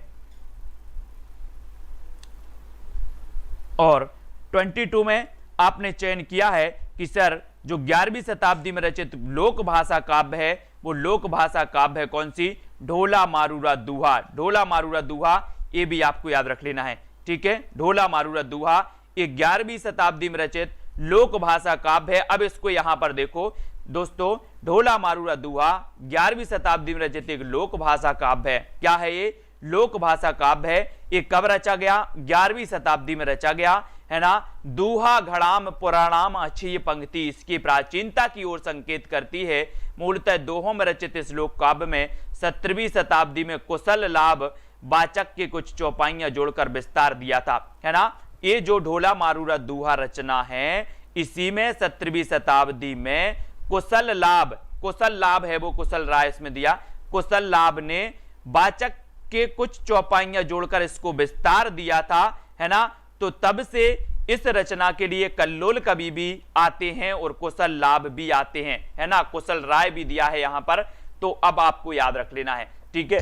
और 22 में आपने चयन किया है कि सर जो 11वीं शताब्दी में रचित लोक भाषा काव्य है वो लोक भाषा काव्य है कौन सी? ढोला मारूरा दोहा। ढोला मारूरा दोहा ये भी आपको याद रख लेना है, ठीक है। ढोला मारूरा दोहा ये 11वीं शताब्दी में रचित लोक भाषा काव्य है। अब इसको यहां पर देखो दोस्तों, ढोला मारूरा दोहा 11वीं शताब्दी में रचित एक लोक भाषा काव्य है। क्या है ये? लोक भाषा काव्य है। ये कब रचा गया? 11वीं शताब्दी में रचा गया, है ना। दोहा घड़ाम पुराणाम अच्छी ये पंक्ति इसकी प्राचीनता की ओर संकेत करती है। मूलतः दोहों में रचित इस लोक काव्य में 17वीं शताब्दी में कुशल लाभ वाचक के कुछ चौपाइयां जोड़कर विस्तार दिया था, है ना। ये जो ढोला मारूरा दोहा रचना है इसी में 17वीं शताब्दी में कुशल लाभ है वो कुशल राय इसमें दिया, कुशल लाभ ने वाचक के कुछ चौपाइयां जोड़कर इसको विस्तार दिया था, है ना। तो तब से इस रचना के लिए कल्लोल कवि भी आते हैं और कुशल लाभ भी आते हैं, है ना। कुशल राय भी दिया है यहां पर, तो अब आपको याद रख लेना है, ठीक है।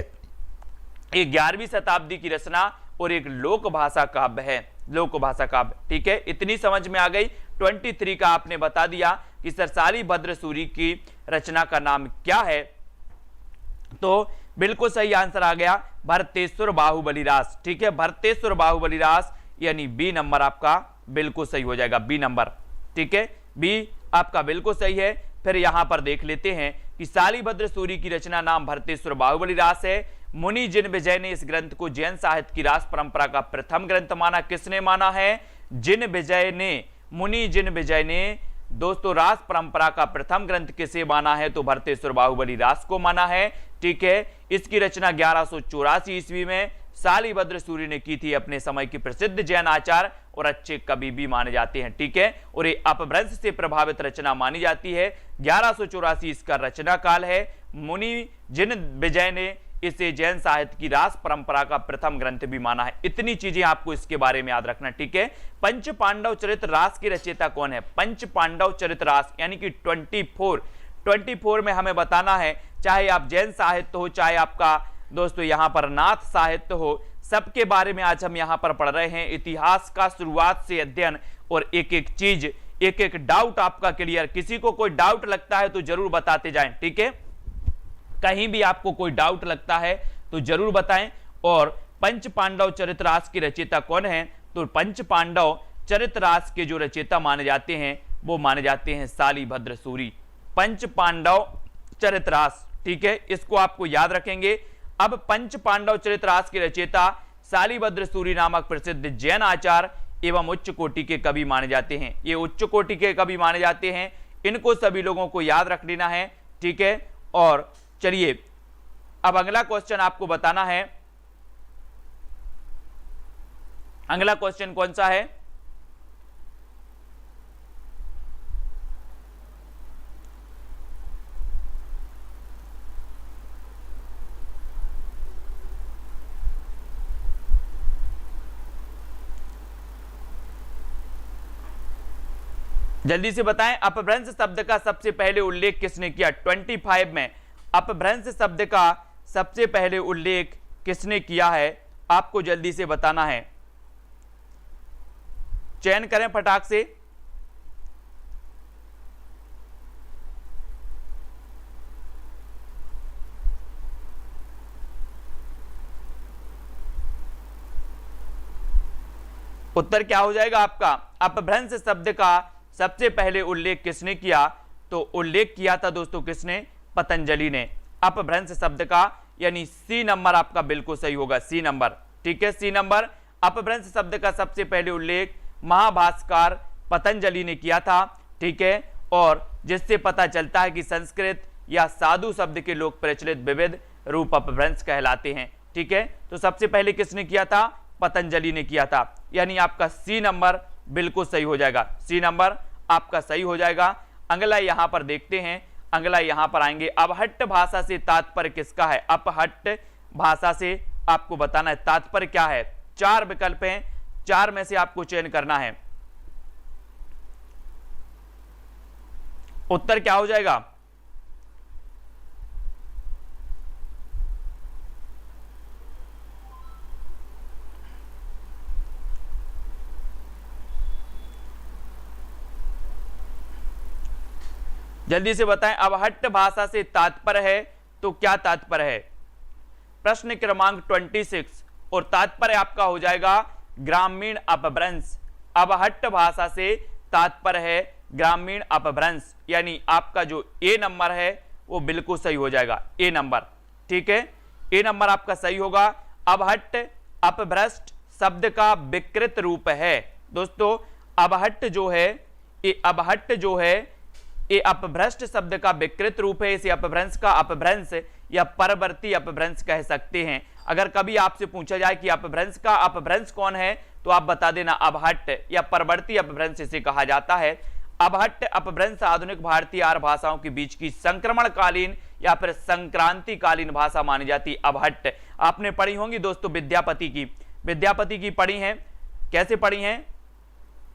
ये 11वीं शताब्दी की रचना और एक लोक भाषा काव्य है, लोक भाषा काव्य, ठीक है। इतनी समझ में आ गई। 23 का आपने बता दिया कि सर शालिभद्र सूरी की रचना का नाम क्या है, तो बिल्कुल सही आंसर आ गया भरतेश्वर बाहुबली रास, ठीक है। भरतेश्वर बाहुबली रास यानी बी नंबर आपका बिल्कुल सही हो जाएगा, बी नंबर, ठीक है। बी आपका बिल्कुल सही है। फिर यहां पर देख लेते हैं कि शालिभद्र सूरी की रचना नाम भरतेश्वर बाहुबली रास है। मुनि जिन विजय ने इस ग्रंथ को जैन साहित्य की रास परंपरा का प्रथम ग्रंथ माना। किसने माना है? जिन विजय ने मुनि जिन विजय ने दोस्तों रास परंपरा का प्रथम ग्रंथ किसे माना है? तो भरतेश्वर बाहुबली रास को माना है। ठीक है, इसकी रचना 1184 ईस्वी में शालिभद्र सूर्य ने की थी, अपने समय की प्रसिद्ध जैन आचार्य और अच्छे कवि भी माने जाते हैं। ठीक है, और ये अपभ्रंश से प्रभावित रचना मानी जाती है। 1184 इसका रचना काल है। मुनि जिन विजय ने इसे जैन साहित्य की रास परंपरा का प्रथम ग्रंथ भी माना है। इतनी चीजें आपको इसके बारे में याद रखना। ठीक है, पंच पांडव चरित रास की रचयिता कौन है? पंच पांडव चरित रास यानी कि 24 में हमें बताना है, चाहे आप जैन साहित्य हो, चाहे आपका दोस्तों यहां पर नाथ साहित्य हो, सबके बारे में आज हम यहां पर पढ़ रहे हैं। इतिहास का शुरुआत से अध्ययन और एक एक चीज, एक एक डाउट आपका क्लियर। किसी को कोई डाउट लगता है तो जरूर बताते जाएं। ठीक है, कहीं भी आपको कोई डाउट लगता है तो जरूर बताएं। और पंच पांडव चरितरास की रचयिता कौन है? तो पंच पांडव चरितरास के जो रचयिता माने जाते हैं वो माने जाते हैं शालिभद्र सूरी। पंच पांडव चरितरास, ठीक है, इसको आपको याद रखेंगे। अब पंच पांडव चरितरास के रचयिता शालिभद्र सूरी नामक प्रसिद्ध जैन आचार्य एवं उच्च कोटि के कवि माने जाते हैं। ये उच्च कोटि के कवि माने जाते हैं, इनको सभी लोगों को याद रख लेना है। ठीक है, और चलिए अब अगला क्वेश्चन आपको बताना है। अगला क्वेश्चन कौन सा है? जल्दी से बताएं, अपभ्रंश शब्द का सबसे पहले उल्लेख किसने किया? 25 में अपभ्रंश शब्द का सबसे पहले उल्लेख किसने किया है? आपको जल्दी से बताना है, चयन करें फटाक से। उत्तर क्या हो जाएगा आपका? अपभ्रंश शब्द का सबसे पहले उल्लेख किसने किया? तो उल्लेख किया था दोस्तों किसने? पतंजलि ने। अपभ्रंश शब्द का यानी सी नंबर आपका बिल्कुल सही होगा, सी नंबर। ठीक है, सी नंबर। अपभ्रंश शब्द का सबसे पहले उल्लेख महाभाष्यकार पतंजलि ने किया था। ठीक है, और जिससे पता चलता है कि संस्कृत या साधु शब्द के लोक प्रचलित विविध रूप अपभ्रंश कहलाते हैं। ठीक है, तो सबसे पहले किसने किया था? पतंजलि ने किया था, यानी आपका सी नंबर बिल्कुल सही हो जाएगा। सी नंबर आपका सही हो जाएगा। अगला यहां पर देखते हैं, अगला यहां पर आएंगे। अपहट्ट भाषा से तात्पर्य किसका है? अपहट्ट भाषा से आपको बताना है तात्पर्य क्या है। 4 विकल्प हैं, 4 में से आपको चयन करना है। उत्तर क्या हो जाएगा? जल्दी से बताएं, अपहट्ट भाषा से तात्पर्य है तो क्या तात्पर्य है? प्रश्न क्रमांक 26 और तात्पर्य आपका हो जाएगा ग्रामीण अपभ्रंश। अपहट्ट भाषा से तात्पर्य है ग्रामीण अपभ्रंश, यानी आपका जो ए नंबर है वो बिल्कुल सही हो जाएगा, ए नंबर। ठीक है, ए नंबर आपका सही होगा। अपहट्ट अपभ्रष्ट शब्द का विकृत रूप है दोस्तों। अपहट्ट जो है, ये अपहट्ट जो है ये अपभ्रष्ट शब्द का विकृत रूप है। इसे अपभ्रंश का अपभ्रंश या परवर्ती अपभ्रंश कह सकते हैं। अगर कभी आपसे पूछा जाए कि अपभ्रंश का अपभ्रंश कौन है तो आप बता देना अपहट्ट या परवर्ती अपभ्रंश इसे कहा जाता है। अपहट्ट अपभ्रंश आधुनिक भारतीय आर्य भाषाओं के बीच की संक्रमणकालीन या फिर संक्रांतिकालीन भाषा मानी जाती है। अपहट्ट आपने पढ़ी होंगी दोस्तों, विद्यापति की पढ़ी हैं। कैसे पढ़ी हैं?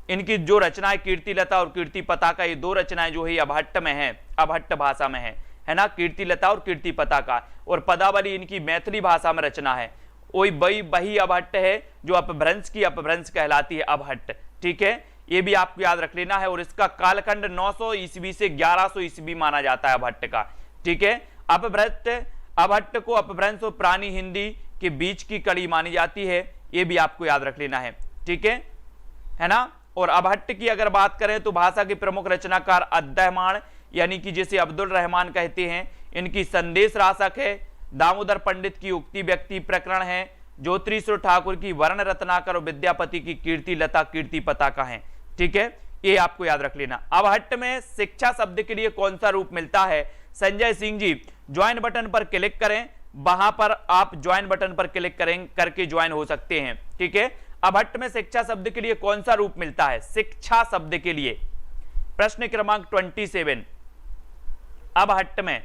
इनकी जो रचनाएं कीर्तिलता और कीर्ति पताका, ये 2 रचनाएं जो है अपहट्ट में है, अपहट्ट भाषा में है ना, कीर्तिलता और कीर्ति पताका। और पदावली इनकी मैथिली भाषा में रचना है। वही अपहट्ट है जो अपभ्रंश की अपभ्रंश कहलाती है, अपहट्ट। ठीक है, ये भी आपको याद रख लेना है। और इसका कालखंड 900 ईस्वी से 1100 ईस्वी माना जाता है अपहट्ट का। ठीक है, अपहट्ट को अपभ्रंश और प्राणी हिंदी के बीच की कड़ी मानी जाती है, ये भी आपको याद रख लेना है। ठीक है ना। और अपहट्ट की अगर बात करें तो भाषा के प्रमुख रचनाकार अद्दहमाण यानी कि जिसे अब्दुल रहमान कहते हैं, इनकी संदेश रासक है। दामोदर पंडित की उक्ति व्यक्ति प्रकरण है। ज्योतिश्वर ठाकुर की वर्ण रत्नाकर और विद्यापति की कीर्ति लता कीर्ति पताका है। ठीक है, ये आपको याद रख लेना। अबहट्ट में शिक्षा शब्द के लिए कौन सा रूप मिलता है? संजय सिंह जी ज्वाइन बटन पर क्लिक करें, वहां पर आप ज्वाइन बटन पर क्लिक करें करके ज्वाइन हो सकते हैं, ठीक है। अबहट्ट में शिक्षा शब्द के लिए कौन सा रूप मिलता है? शिक्षा शब्द के लिए प्रश्न क्रमांक 27। अबहट्ट में,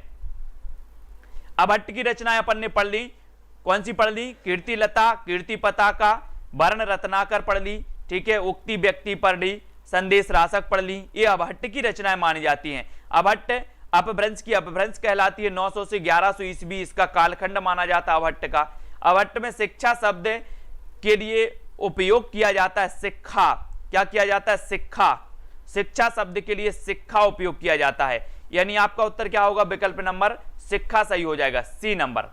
अबहट्ट की रचनाएं अपन ने पढ़ ली, कौन सी पढ़ ली? कीर्ति लता, कीर्ति पताका, वर्ण रत्नाकर पढ़ ली, ठीक है, उक्ति व्यक्ति पढ़ ली, संदेश रासक पढ़ ली। ये अबहट्ट की रचनाएं मानी जाती हैं। अबहट्ट अपभ्रंश की अपभ्रंश कहलाती है। 900 से 1100 ईस्वी इसका कालखंड माना जाता है अबहट्ट का। अबहट्ट में शिक्षा शब्द के लिए उपयोग किया जाता है शिक्षा। क्या किया जाता है? शिक्षा। शिक्षा शब्द के लिए शिक्षा उपयोग किया जाता है, यानी आपका उत्तर क्या होगा? विकल्प नंबर शिक्षा सही हो जाएगा, सी नंबर,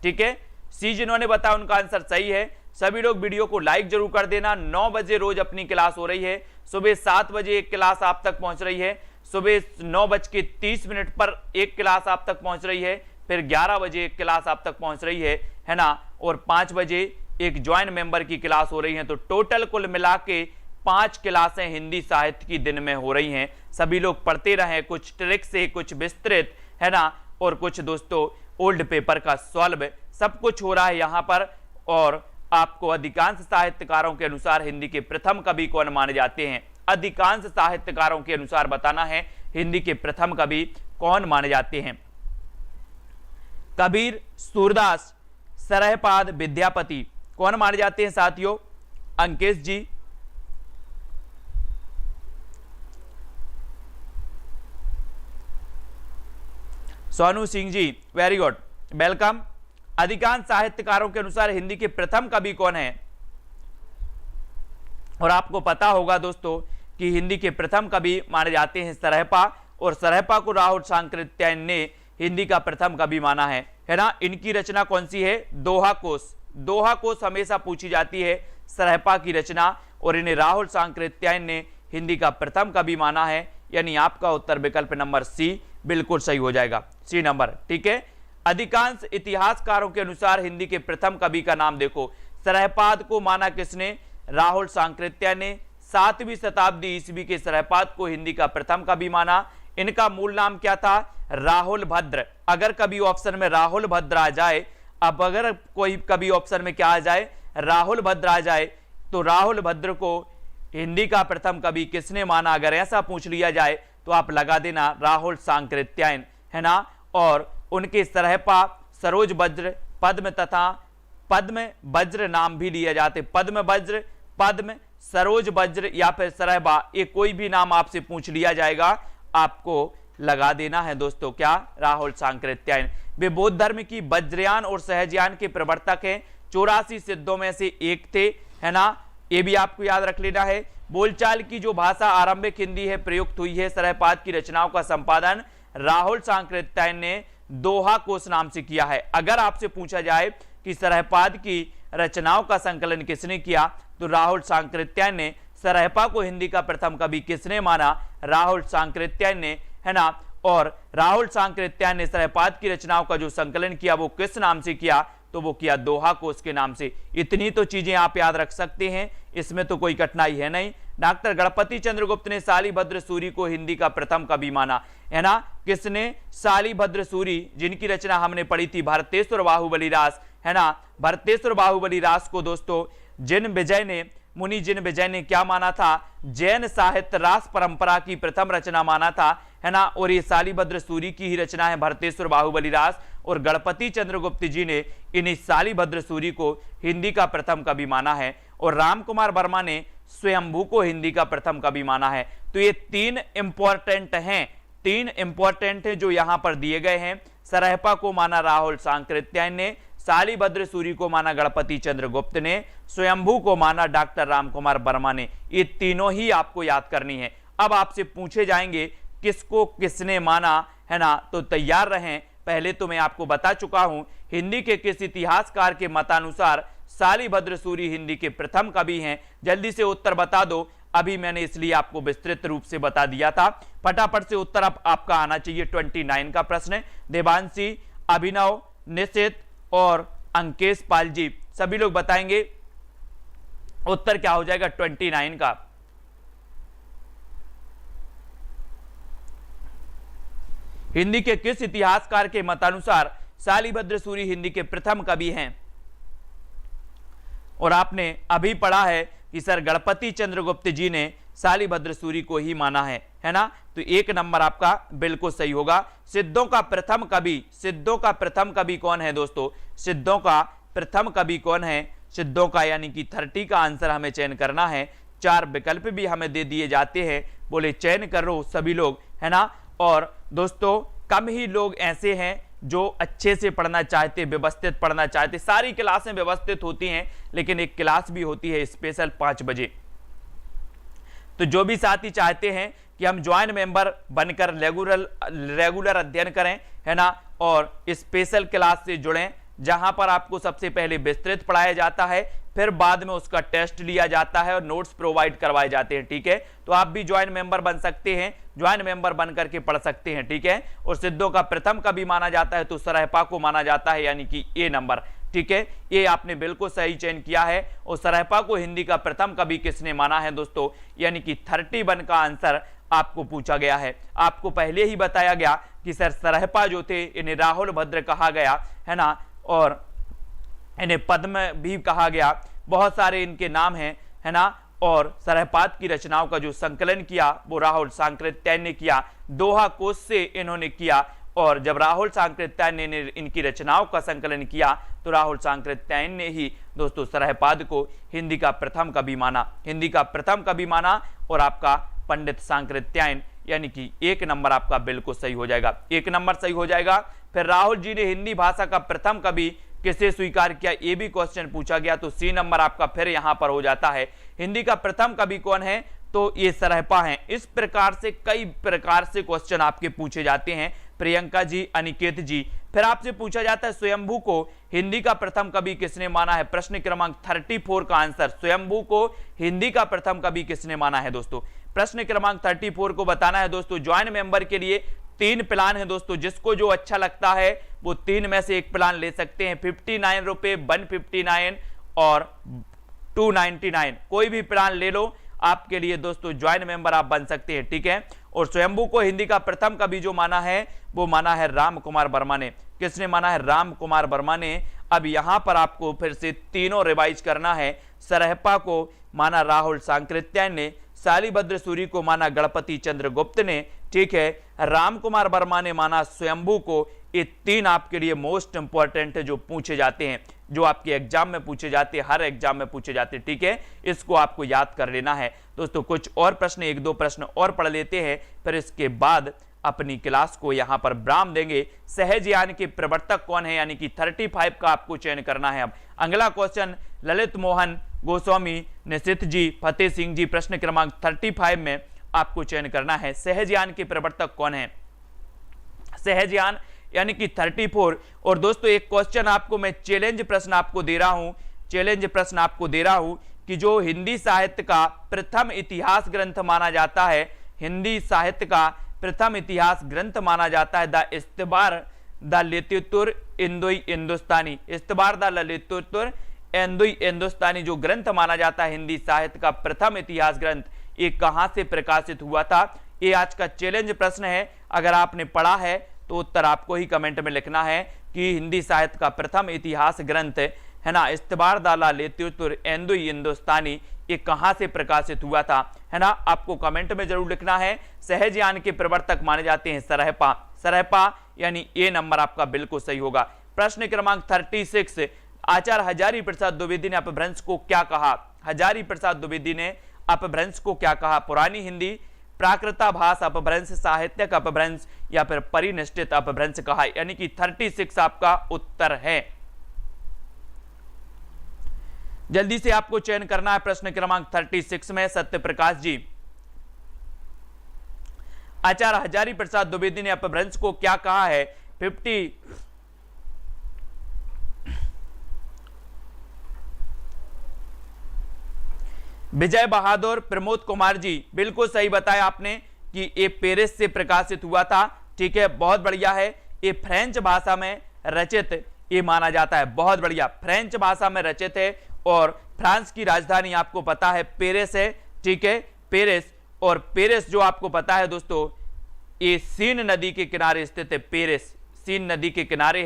ठीक है। सी जिन्होंने बताया उनका आंसर सही है। सभी लोग वीडियो को लाइक जरूर कर देना। 9 बजे रोज अपनी क्लास हो रही है, सुबह 7 बजे एक क्लास आप तक पहुंच रही है, सुबह 9:30 पर एक क्लास आप तक पहुंच रही है, फिर 11 बजे एक क्लास आप तक पहुंच रही है ना, और 5 बजे एक ज्वाइन मेंबर की क्लास हो रही है। तो टोटल कुल मिला के 5 क्लासें हिंदी साहित्य की दिन में हो रही हैं। सभी लोग पढ़ते रहें, कुछ ट्रिक से, कुछ विस्तृत, है ना, और कुछ दोस्तों ओल्ड पेपर का सॉल्व, सब कुछ हो रहा है यहाँ पर। और आपको अधिकांश साहित्यकारों के अनुसार हिंदी के प्रथम कवि कौन माने जाते हैं? अधिकांश साहित्यकारों के अनुसार बताना है हिंदी के प्रथम कवि कौन माने जाते हैं। कबीर, सूरदास, सरहपाद, विद्यापति कौन माने जाते हैं साथियों? अंकेश जी, Sonu Singh ji, very good, welcome. अधिकांश साहित्यकारों के अनुसार हिंदी के प्रथम कवि कौन है? और आपको पता होगा दोस्तों कि हिंदी के प्रथम कवि माने जाते हैं सरहपा, और सरहपा को राहुल सांकृत्यायन ने हिंदी का प्रथम कवि माना है ना। इनकी रचना कौन सी है? दोहा कोश। दोहा कोश हमेशा पूछी जाती है, सरहपा की रचना, और इन्हें राहुल सांकृत्यायन ने हिंदी का प्रथम कवि माना है, यानी आपका उत्तर विकल्प नंबर सी बिल्कुल सही हो जाएगा, सी नंबर, ठीक है। अधिकांश इतिहासकारों के अनुसार हिंदी के प्रथम कवि का नाम देखो। सरहपाद को माना किसने? राहुल सांकृत्यायन ने। 7वीं शताब्दी ईस्वी के सरहपाद को हिंदी का प्रथम कवि माना। इनका मूल नाम क्या था? राहुल भद्र। अगर कभी ऑप्शन में राहुल भद्र आ जाए, अब अगर कोई कभी ऑप्शन में क्या आ जाए? राहुल भद्र आ जाए, तो राहुल भद्र को हिंदी का प्रथम कवि किसने माना? अगर ऐसा पूछ लिया जाए तो आप लगा देना राहुल सांकृत्यायन, है ना। और उनके सरहपा, सरोज वज्र, पद्म तथा पद्म वज्र नाम भी लिए जाते। पद्म वज्र, पद्म, सरोज वज्र या फिर सरहबा, ये कोई भी नाम आपसे पूछ लिया जाएगा, आपको लगा देना है दोस्तों क्या? राहुल सांकृत्यायन। वे बौद्ध धर्म की वज्रयान और सहजयान के प्रवर्तक हैं। 84 सिद्धों में से एक थे, है ना, ये भी आपको याद रख लेना है। बोलचाल की जो भाषा आरंभिक हिंदी है प्रयुक्त हुई है। सरहपाद की रचनाओं का संपादन राहुल सांकृत्यायन ने दोहा कोश नाम से किया है। अगर आपसे पूछा जाए कि सरहपाद की रचनाओं का संकलन किसने किया, तो राहुल सांकृत्यायन ने। सरहपा को हिंदी का प्रथम कवि किसने माना? राहुल सांकृत्यायन ने, है ना। और राहुल सांकृत्यायन ने सरहपाद की रचनाओं का जो संकलन किया वो किस नाम से किया? तो वो किया दोहा कोश के नाम से। इतनी तो चीजें आप याद रख सकते हैं, इसमें तो कोई कठिनाई है नहीं। डॉक्टर गणपति चंद्रगुप्त ने शालिभद्र सूरी को हिंदी का प्रथम कवि माना, है ना। किसने? शालिभद्र सूरी, जिनकी रचना हमने पढ़ी थी भरतेश्वर बाहुबली रास, है ना। भरतेश्वर बाहुबली रास को दोस्तों जिन विजय ने, मुनि जिन विजय ने क्या माना था? जैन साहित्य रास परंपरा की प्रथम रचना माना था, है ना। और ये शालिभद्र सूरी की ही रचना है भरतेश्वर बाहुबली रास, और गणपति चंद्रगुप्त जी ने इन्हीं शालिभद्र सूरी को हिंदी का प्रथम कवि माना है। और राम कुमार वर्मा ने स्वयंभू को हिंदी का प्रथम कवि माना है। तो ये 3 इंपॉर्टेंट हैं, 3 इंपॉर्टेंट हैं जो यहां पर दिए गए हैं। सरहपा को माना राहुल सांकृत्यायन ने, शालिभद्र सूरी को माना गणपति चंद्रगुप्त ने, स्वयंभू को माना डॉक्टर राम कुमार वर्मा ने। ये तीनों ही आपको याद करनी है। अब आपसे पूछे जाएंगे किसको किसने माना, है ना, तो तैयार रहें। पहले तो मैं आपको बता चुका हूं, हिंदी के किस इतिहासकार के मतानुसार शालिभद्र सूरी हिंदी के प्रथम कवि हैं। जल्दी से उत्तर बता दो, अभी मैंने इसलिए आपको विस्तृत रूप से बता दिया था। फटाफट से उत्तर आपका आना चाहिए। 29 का प्रश्न है। देवांशी, अभिनव, निशित और अंकेश पाल जी, सभी लोग बताएंगे उत्तर क्या हो जाएगा 29 का। हिंदी के किस इतिहासकार के मतानुसार शालिभद्र सूरी हिंदी के प्रथम कवि हैं? और आपने अभी पढ़ा है कि सर गणपति चंद्रगुप्त जी ने शालिभद्र सूरी को ही माना है ना। तो 1 नंबर आपका बिल्कुल सही होगा। सिद्धों का प्रथम कवि कौन है दोस्तों? सिद्धों का प्रथम कवि कौन है? सिद्धों का यानी कि 30 का आंसर हमें चयन करना है। 4 विकल्प भी हमें दे दिए जाते हैं, बोले चयन करो सभी लोग, है ना। और दोस्तों कम ही लोग ऐसे हैं जो अच्छे से पढ़ना चाहते, व्यवस्थित पढ़ना चाहते। सारी क्लासें व्यवस्थित होती हैं, लेकिन एक क्लास भी होती है स्पेशल 5 बजे। तो जो भी साथी चाहते हैं कि हम ज्वाइंट मेंबर बनकर रेगुलर अध्ययन करें, है ना, और स्पेशल क्लास से जुड़ें, जहां पर आपको सबसे पहले विस्तृत पढ़ाया जाता है, फिर बाद में उसका टेस्ट लिया जाता है और नोट्स प्रोवाइड करवाए जाते हैं, ठीक है। तो आप भी ज्वाइंट मेंबर बन सकते हैं, ज्वाइंट मेंबर बन करके पढ़ सकते हैं, ठीक है। और सिद्धों का प्रथम कवि माना जाता है तो सरहपा को माना जाता है, यानी कि ए नंबर, ठीक है। ये आपने बिल्कुल सही चयन किया है। और सरहपा को हिंदी का प्रथम कवि किसने माना है दोस्तों? यानी कि 31 का आंसर आपको पूछा गया है। आपको पहले ही बताया गया कि सर सरहपा जो थे इन्हें राहुल भद्र कहा गया, है ना, और इन्हें पद्म भी कहा गया, बहुत सारे इनके नाम हैं, है ना। और सरहपाद की रचनाओं का जो संकलन किया वो राहुल सांकृत्यायन ने किया, दोहा कोश से इन्होंने किया। और जब राहुल सांकृत्यायन ने इनकी रचनाओं का संकलन किया तो राहुल सांकृत्यायन ने ही दोस्तों सरहपाद को हिंदी का प्रथम कवि माना, और आपका पंडित सांकृत्यायन, यानी कि 1 नंबर आपका बिल्कुल सही हो जाएगा, 1 नंबर सही हो जाएगा। फिर राहुल जी ने हिंदी भाषा का प्रथम कवि किसे स्वीकार किया, ये भी क्वेश्चन पूछा गया, तो सी नंबर आपका फिर यहां पर हो जाता है। हिंदी का प्रथम कवि कौन है? तो ये सरहपा हैं। इस प्रकार से कई प्रकार से क्वेश्चन आपके पूछे जाते हैं, प्रियंका जी, अनिकेत जी। फिर आपसे पूछा जाता है स्वयंभू को हिंदी का प्रथम कवि किसने माना है? प्रश्न क्रमांक 34 का आंसर, स्वयंभू को हिंदी का प्रथम कवि किसने माना है दोस्तों? प्रश्न क्रमांक 34 को बताना है दोस्तों। ज्वाइंट मेंबर के लिए 3 प्लान है दोस्तों, जिसको जो अच्छा लगता है वो 3 में से एक प्लान ले सकते हैं। 59 रुपए, 159 और 299, कोई भी प्लान ले लो, आपके लिए दोस्तों ज्वाइंट मेंबर आप बन सकते हैं, ठीक है। और स्वयंभू को हिंदी का प्रथम कवि जो माना है वो माना है राम कुमार वर्मा ने। किसने माना है? राम कुमार वर्मा ने। अब यहां पर आपको फिर से तीनों रिवाइज करना है। सरहपा को माना राहुल सांकृत्यायन ने, शालिभद्र सूरी को माना गणपति चंद्रगुप्त ने, ठीक है, राम कुमार वर्मा ने माना स्वयंभू को। ये 3 आपके लिए मोस्ट इंपॉर्टेंट है जो पूछे जाते हैं, जो आपके एग्जाम में पूछे जाते हैं, हर एग्जाम में पूछे जाते हैं, ठीक है। इसको आपको याद कर लेना है दोस्तों। कुछ और प्रश्न, 1-2 प्रश्न और पढ़ लेते हैं, फिर इसके बाद अपनी क्लास को यहां पर विराम देंगे। सहजयान के प्रवर्तक कौन है? यानी कि 35 का आपको चयन करना है। अब अगला क्वेश्चन ललित मोहन गोस्वामी, निशित जी, फतेह सिंह जी, प्रश्न क्रमांक 35 में आपको चयन करना है। सहजयान के प्रवर्तक कौन है? सहजयान यानी कि 34। और दोस्तों एक क्वेश्चन आपको मैं चैलेंज प्रश्न आपको दे रहा हूं कि जो हिंदी साहित्य का प्रथम इतिहास ग्रंथ माना जाता है, हिंदी साहित्य का प्रथम इतिहास ग्रंथ माना जाता है द इस्तबार द लिटरेचर इंदोई हिंदुस्तानी, इस्तबार द लिटरेचर इंदोई हिंदुस्तानी जो ग्रंथ माना जाता है हिंदी साहित्य का प्रथम इतिहास ग्रंथ, ये कहां से प्रकाशित हुआ था? ये आज का चैलेंज प्रश्न है। अगर आपने पढ़ा है तो उत्तर आपको ही कमेंट में लिखना है कि हिंदी साहित्य का प्रथम इतिहास ग्रंथ, है ना, इस्तबार दाला लिटरेचर इंदोई हिंदुस्तानी, ये कहां से प्रकाशित हुआ था, है ना, आपको कमेंट में जरूर लिखना है। सहजयान के प्रवर्तक माने जाते हैं सरहपा, यानी ए नंबर आपका बिल्कुल सही होगा। प्रश्न क्रमांक 36, आचार्य हजारी प्रसाद द्विवेदी ने अपभ्रंश को क्या कहा? हजारी प्रसाद द्विवेदी ने अपभ्रंश को क्या कहा? पुरानी हिंदी, प्राकृताभास अपभ्रंश, साहित्यक अपभ्रंश या फिर परिनिष्ठित अपभ्रंश कहा, यानी कि 36 आपका उत्तर है। जल्दी से आपको चयन करना है प्रश्न क्रमांक 36 में। सत्य प्रकाश जी, आचार्य हजारी प्रसाद द्विवेदी ने अपभ्रंश को क्या कहा है? 50। विजय बहादुर, प्रमोद कुमार जी, बिल्कुल सही बताया आपने कि ये पेरिस से प्रकाशित हुआ था, ठीक है, बहुत बढ़िया है। ये फ्रेंच भाषा में रचित ये माना जाता है, बहुत बढ़िया, फ्रेंच भाषा में रचित है। और फ्रांस की राजधानी आपको पता है पेरिस है, ठीक है, पेरिस। और पेरिस जो आपको पता है दोस्तों, ये सीन नदी के किनारे स्थित है, पेरिस सीन नदी के किनारे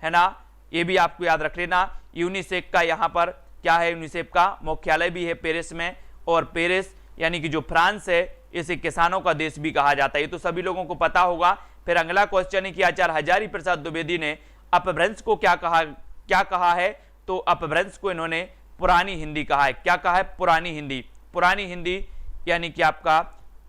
है ना, ये भी आपको याद रख लेना। यूनिसेफ का यहाँ पर क्या है, यूनिसेफ का मुख्यालय भी है पेरिस में, और पेरिस यानी कि जो फ्रांस है इसे किसानों का देश भी कहा जाता है, ये तो सभी लोगों को पता होगा। फिर अगला क्वेश्चन है कि आचार्य हजारी प्रसाद द्विवेदी ने अपभ्रंश को क्या कहा है, तो अपभ्रंश को इन्होंने पुरानी हिंदी कहा है। क्या कहा है, पुरानी हिंदी। पुरानी हिंदी यानी कि आपका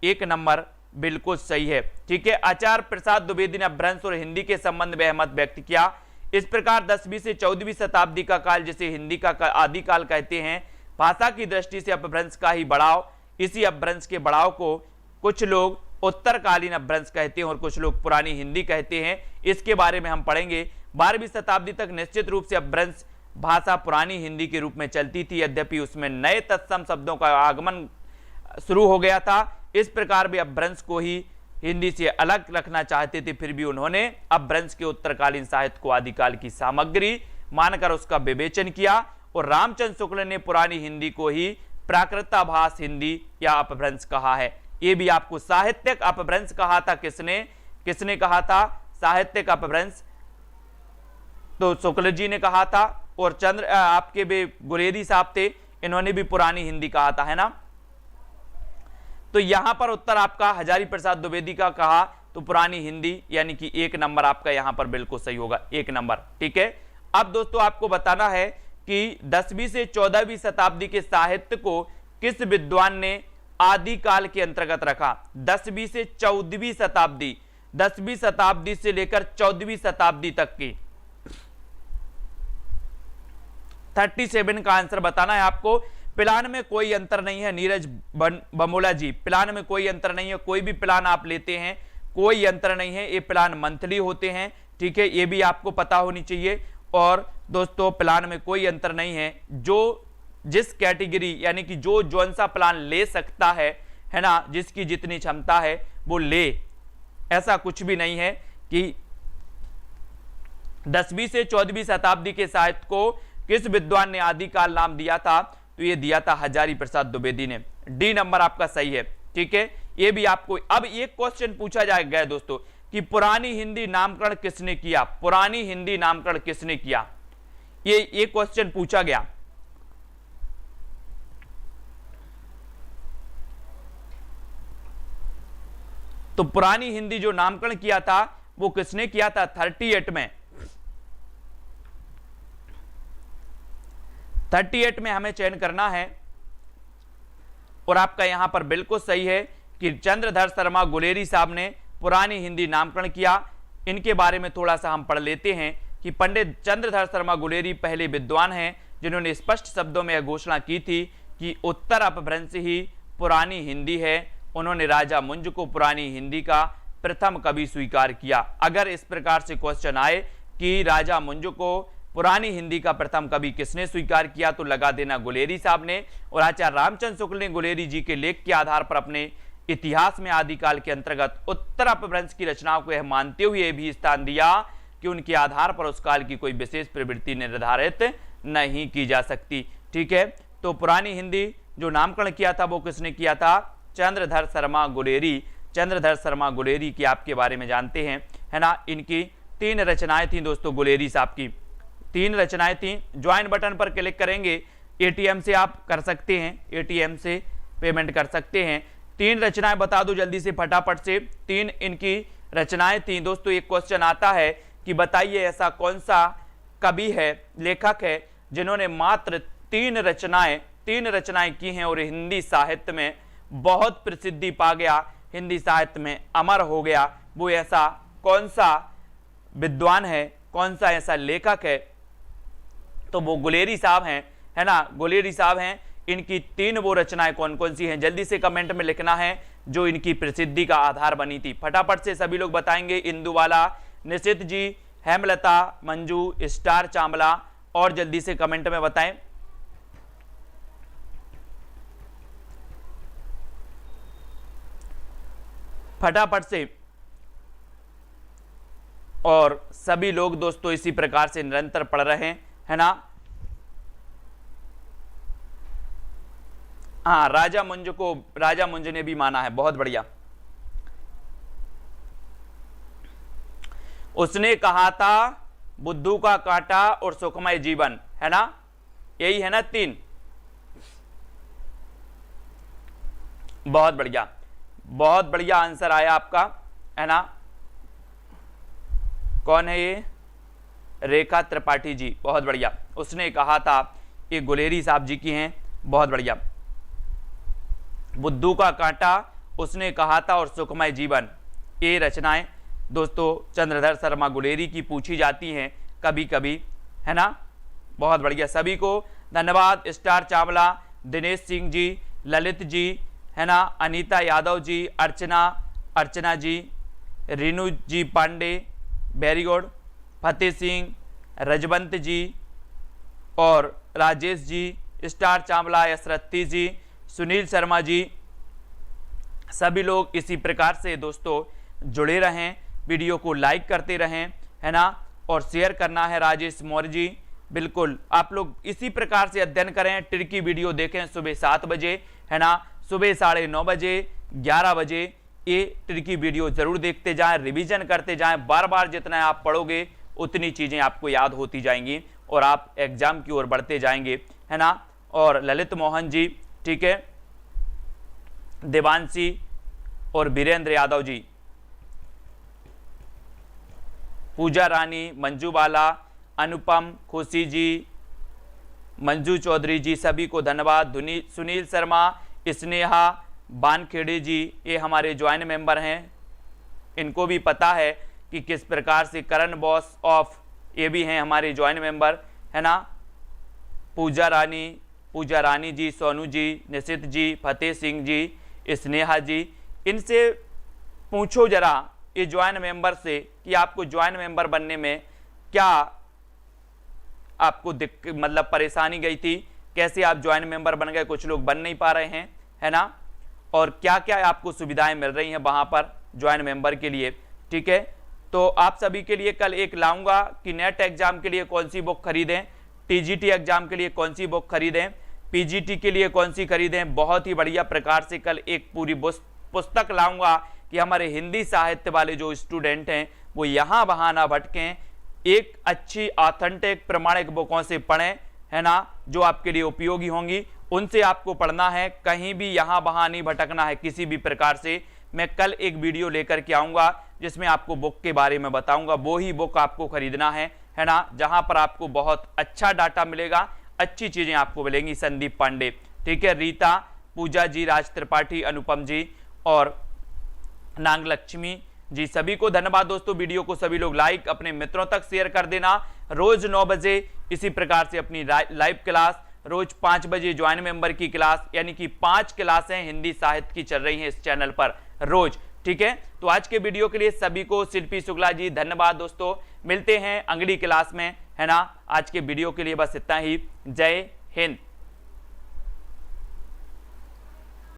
1 नंबर बिल्कुल सही है, ठीक है। आचार्य प्रसाद द्विवेदी ने अपभ्रंश और हिंदी के संबंध में अहमत व्यक्त किया। इस प्रकार 10वीं से 14वीं शताब्दी का काल, जिसे हिंदी का आदिकाल कहते हैं, भाषा की दृष्टि से अपभ्रंश का ही बढ़ाव, इसी अपभ्रंश के बढ़ाव को कुछ लोग उत्तरकालीन अपभ्रंश कहते हैं और कुछ लोग पुरानी हिंदी कहते हैं। इसके बारे में हम पढ़ेंगे। 12वीं शताब्दी तक निश्चित रूप से अपभ्रंश भाषा पुरानी हिंदी के रूप में चलती थी, यद्यपि उसमें नए तत्सम शब्दों का आगमन शुरू हो गया था। इस प्रकार भी अपभ्रंश को ही हिंदी से अलग रखना चाहते थे, फिर भी उन्होंने अपभ्रंश के उत्तरकालीन साहित्य को आदिकाल की सामग्री मानकर उसका विवेचन किया, और रामचंद्र शुक्ल ने पुरानी हिंदी को ही प्राकृताभास हिंदी या अपभ्रंश कहा है। ये भी आपको साहित्यिक अपभ्रंश कहा था, किसने कहा था साहित्यिक अपभ्रंश, तो शुक्ल जी ने कहा था, और आपके भी गुलेरी साहब थे, इन्होंने भी पुरानी हिंदी कहा था, है ना। तो यहां पर उत्तर आपका हजारी प्रसाद द्विवेदी का कहा, तो पुरानी हिंदी यानी कि 1 नंबर आपका यहां पर बिल्कुल सही होगा, 1 नंबर, ठीक है। अब दोस्तों आपको बताना है कि 10वीं से 14वीं शताब्दी के साहित्य को किस विद्वान ने आदिकाल के अंतर्गत रखा। 10वीं से 14वीं शताब्दी, 10वीं शताब्दी से लेकर 14वीं शताब्दी तक की 37 का आंसर बताना है आपको। प्लान में कोई अंतर नहीं है, नीरज बमोला जी, प्लान में कोई अंतर नहीं है, कोई भी प्लान आप लेते हैं कोई अंतर नहीं है, ये प्लान मंथली होते हैं, ठीक है, ये भी आपको पता होनी चाहिए। और दोस्तों प्लान में कोई अंतर नहीं है, जो जिस कैटेगरी यानी कि जो जौन सा प्लान ले सकता है ना, जिसकी जितनी क्षमता है वो ले, ऐसा कुछ भी नहीं है कि 10वीं से 14वीं शताब्दी के साहित्य को किस विद्वान ने आदिकाल नाम दिया था, तो ये दिया था हजारी प्रसाद द्विवेदी ने। डी नंबर आपका सही है, ठीक है। ये भी आपको अब एक क्वेश्चन पूछा जाएगा दोस्तों कि पुरानी हिंदी नामकरण किसने किया, पुरानी हिंदी नामकरण किसने किया, ये क्वेश्चन पूछा गया। तो पुरानी हिंदी जो नामकरण किया था वो किसने किया था, 38 में, 38 में हमें चयन करना है। और आपका यहां पर बिल्कुल सही है कि चंद्रधर शर्मा गुलेरी साहब ने पुरानी हिंदी नामकरण किया। इनके बारे में थोड़ा सा हम पढ़ लेते हैं कि पंडित चंद्रधर शर्मा गुलेरी पहले विद्वान हैं जिन्होंने स्पष्ट शब्दों में यह घोषणा की थी कि उत्तर अपभ्रंश ही पुरानी हिंदी है। उन्होंने राजा मुंज को पुरानी हिंदी का प्रथम कवि स्वीकार किया। अगर इस प्रकार से क्वेश्चन आए कि राजा मुंज को पुरानी हिंदी का प्रथम कवि किसने स्वीकार किया, तो लगा देना गुलेरी साहब ने। और आचार्य रामचंद्र शुक्ल ने गुलेरी जी के लेख के आधार पर अपने इतिहास में आदिकाल के अंतर्गत उत्तर अपभ्रंश की रचनाओं को यह मानते हुए भी स्थान दिया कि उनके आधार पर उस काल की कोई विशेष प्रवृत्ति निर्धारित नहीं की जा सकती। ठीक है, तो पुरानी हिंदी जो नामकरण किया था वो किसने किया था, चंद्रधर शर्मा गुलेरी। चंद्रधर शर्मा गुलेरी की आपके बारे में जानते हैं, है ना। इनकी 3 रचनाएं थी दोस्तों, गुलेरी साहब की 3 रचनाएं थी। ज्वाइन बटन पर क्लिक करेंगे, एटीएम से आप कर सकते हैं, एटीएम से पेमेंट कर सकते हैं। 3 रचनाएं बता दो जल्दी से फटाफट से, 3 इनकी रचनाएं थी दोस्तों। एक क्वेश्चन आता है कि बताइए ऐसा कौन सा कवि है, लेखक है जिन्होंने मात्र 3 रचनाएं की हैं और हिंदी साहित्य में बहुत प्रसिद्धि पा गया, हिंदी साहित्य में अमर हो गया। वो ऐसा कौन सा विद्वान है, कौन सा ऐसा लेखक है, तो वो गुलेरी साहब हैं, है ना। गुलेरी साहब हैं। इनकी 3 वो रचनाएं कौन कौन सी हैं, जल्दी से कमेंट में लिखना है जो इनकी प्रसिद्धि का आधार बनी थी। फटाफट से सभी लोग बताएंगे। इंदुवाला, निशित जी, हेमलता, मंजू, स्टार चांबला, और जल्दी से कमेंट में बताएं। फटाफट से। और सभी लोग दोस्तों इसी प्रकार से निरंतर पढ़ रहे हैं, है ना। हाँ, राजा मुंज को राजा मुंज ने भी माना है, बहुत बढ़िया। उसने कहा था बुद्धू का कांटा और सुखमय जीवन, है ना, यही है ना 3। बहुत बढ़िया, बहुत बढ़िया आंसर आया आपका, है ना। कौन है ये? रेखा त्रिपाठी जी, बहुत बढ़िया। उसने कहा था, ये गुलेरी साहब जी की हैं, बहुत बढ़िया। बुद्धू का कांटा, उसने कहा था और सुखमय जीवन, ये रचनाएं दोस्तों चंद्रधर शर्मा गुलेरी की पूछी जाती हैं कभी कभी, है ना। बहुत बढ़िया, सभी को धन्यवाद। स्टार चावला, दिनेश सिंह जी, ललित जी, है ना, अनीता यादव जी, अर्चना जी, रीनू जी पांडे, वेरी गुड, फतेह सिंह, रजवंत जी और राजेश जी, स्टार चावला, यशरत्ती जी, सुनील शर्मा जी, सभी लोग इसी प्रकार से दोस्तों जुड़े रहें, वीडियो को लाइक करते रहें, है ना, और शेयर करना है। राजेश मौर्य जी, बिल्कुल आप लोग इसी प्रकार से अध्ययन करें, ट्रिक की वीडियो देखें सुबह 7 बजे, है ना, सुबह 9:30 बजे, 11 बजे, ये ट्रिक की वीडियो जरूर देखते जाएं, रिवीजन करते जाएं, बार बार जितना आप पढ़ोगे उतनी चीजें आपको याद होती जाएंगी और आप एग्जाम की ओर बढ़ते जाएंगे, है ना। और ललित मोहन जी, ठीक है, देवांशी और वीरेंद्र यादव जी, पूजा रानी, मंजू बाला, अनुपम, खुशी जी, मंजू चौधरी जी, सभी को धन्यवाद। सुनील शर्मा, स्नेहा, बानखेड़े जी, ये हमारे ज्वाइन मेंबर हैं, इनको भी पता है कि किस प्रकार से करण बॉस ऑफ, ये भी हैं हमारे ज्वाइन मेंबर, है ना। पूजा रानी जी, सोनू जी, निशित जी, फतेह सिंह जी, स्नेहा जी, इनसे पूछो जरा ये ज्वाइन मेंबर से कि आपको ज्वाइन मेंबर बनने में क्या आपको मतलब परेशानी गई थी, कैसे आप ज्वाइन मेंबर बन गए, कुछ लोग बन नहीं पा रहे हैं, है ना, और क्या क्या आपको सुविधाएं मिल रही हैं वहां पर ज्वाइन मेंबर के लिए, ठीक है। तो आप सभी के लिए कल एक लाऊंगा कि नेट एग्जाम के लिए कौन सी बुक खरीदें, टीजीटी एग्जाम के लिए कौन सी बुक खरीदें, पीजीटी के लिए कौन सी खरीदें। बहुत ही बढ़िया प्रकार से कल एक पूरी पुस्तक लाऊंगा कि हमारे हिंदी साहित्य वाले जो स्टूडेंट हैं वो यहाँ वहाँ ना भटकें, एक अच्छी ऑथेंटिक प्रमाणिक बुकों से पढ़ें, है ना, जो आपके लिए उपयोगी होंगी, उनसे आपको पढ़ना है, कहीं भी यहाँ वहाँ नहीं भटकना है किसी भी प्रकार से। मैं कल एक वीडियो लेकर के आऊँगा जिसमें आपको बुक के बारे में बताऊँगा, वो ही बुक आपको खरीदना है ना, जहाँ पर आपको बहुत अच्छा डाटा मिलेगा, अच्छी चीज़ें आपको मिलेंगी। संदीप पांडे, ठीक है, रीता, पूजा जी, राज त्रिपाठी, अनुपम जी और नागलक्ष्मी जी, सभी को धन्यवाद दोस्तों। वीडियो को सभी लोग लाइक, अपने मित्रों तक शेयर कर देना। रोज 9 बजे इसी प्रकार से अपनी लाइव क्लास, रोज 5 बजे ज्वाइन मेंबर की क्लास, यानी कि 5 क्लासें हिंदी साहित्य की चल रही हैं इस चैनल पर रोज, ठीक है। तो आज के वीडियो के लिए सभी को, शिल्पी शुक्ला जी धन्यवाद दोस्तों, मिलते हैं अगली क्लास में, है ना। आज के वीडियो के लिए बस इतना ही, जय हिंद।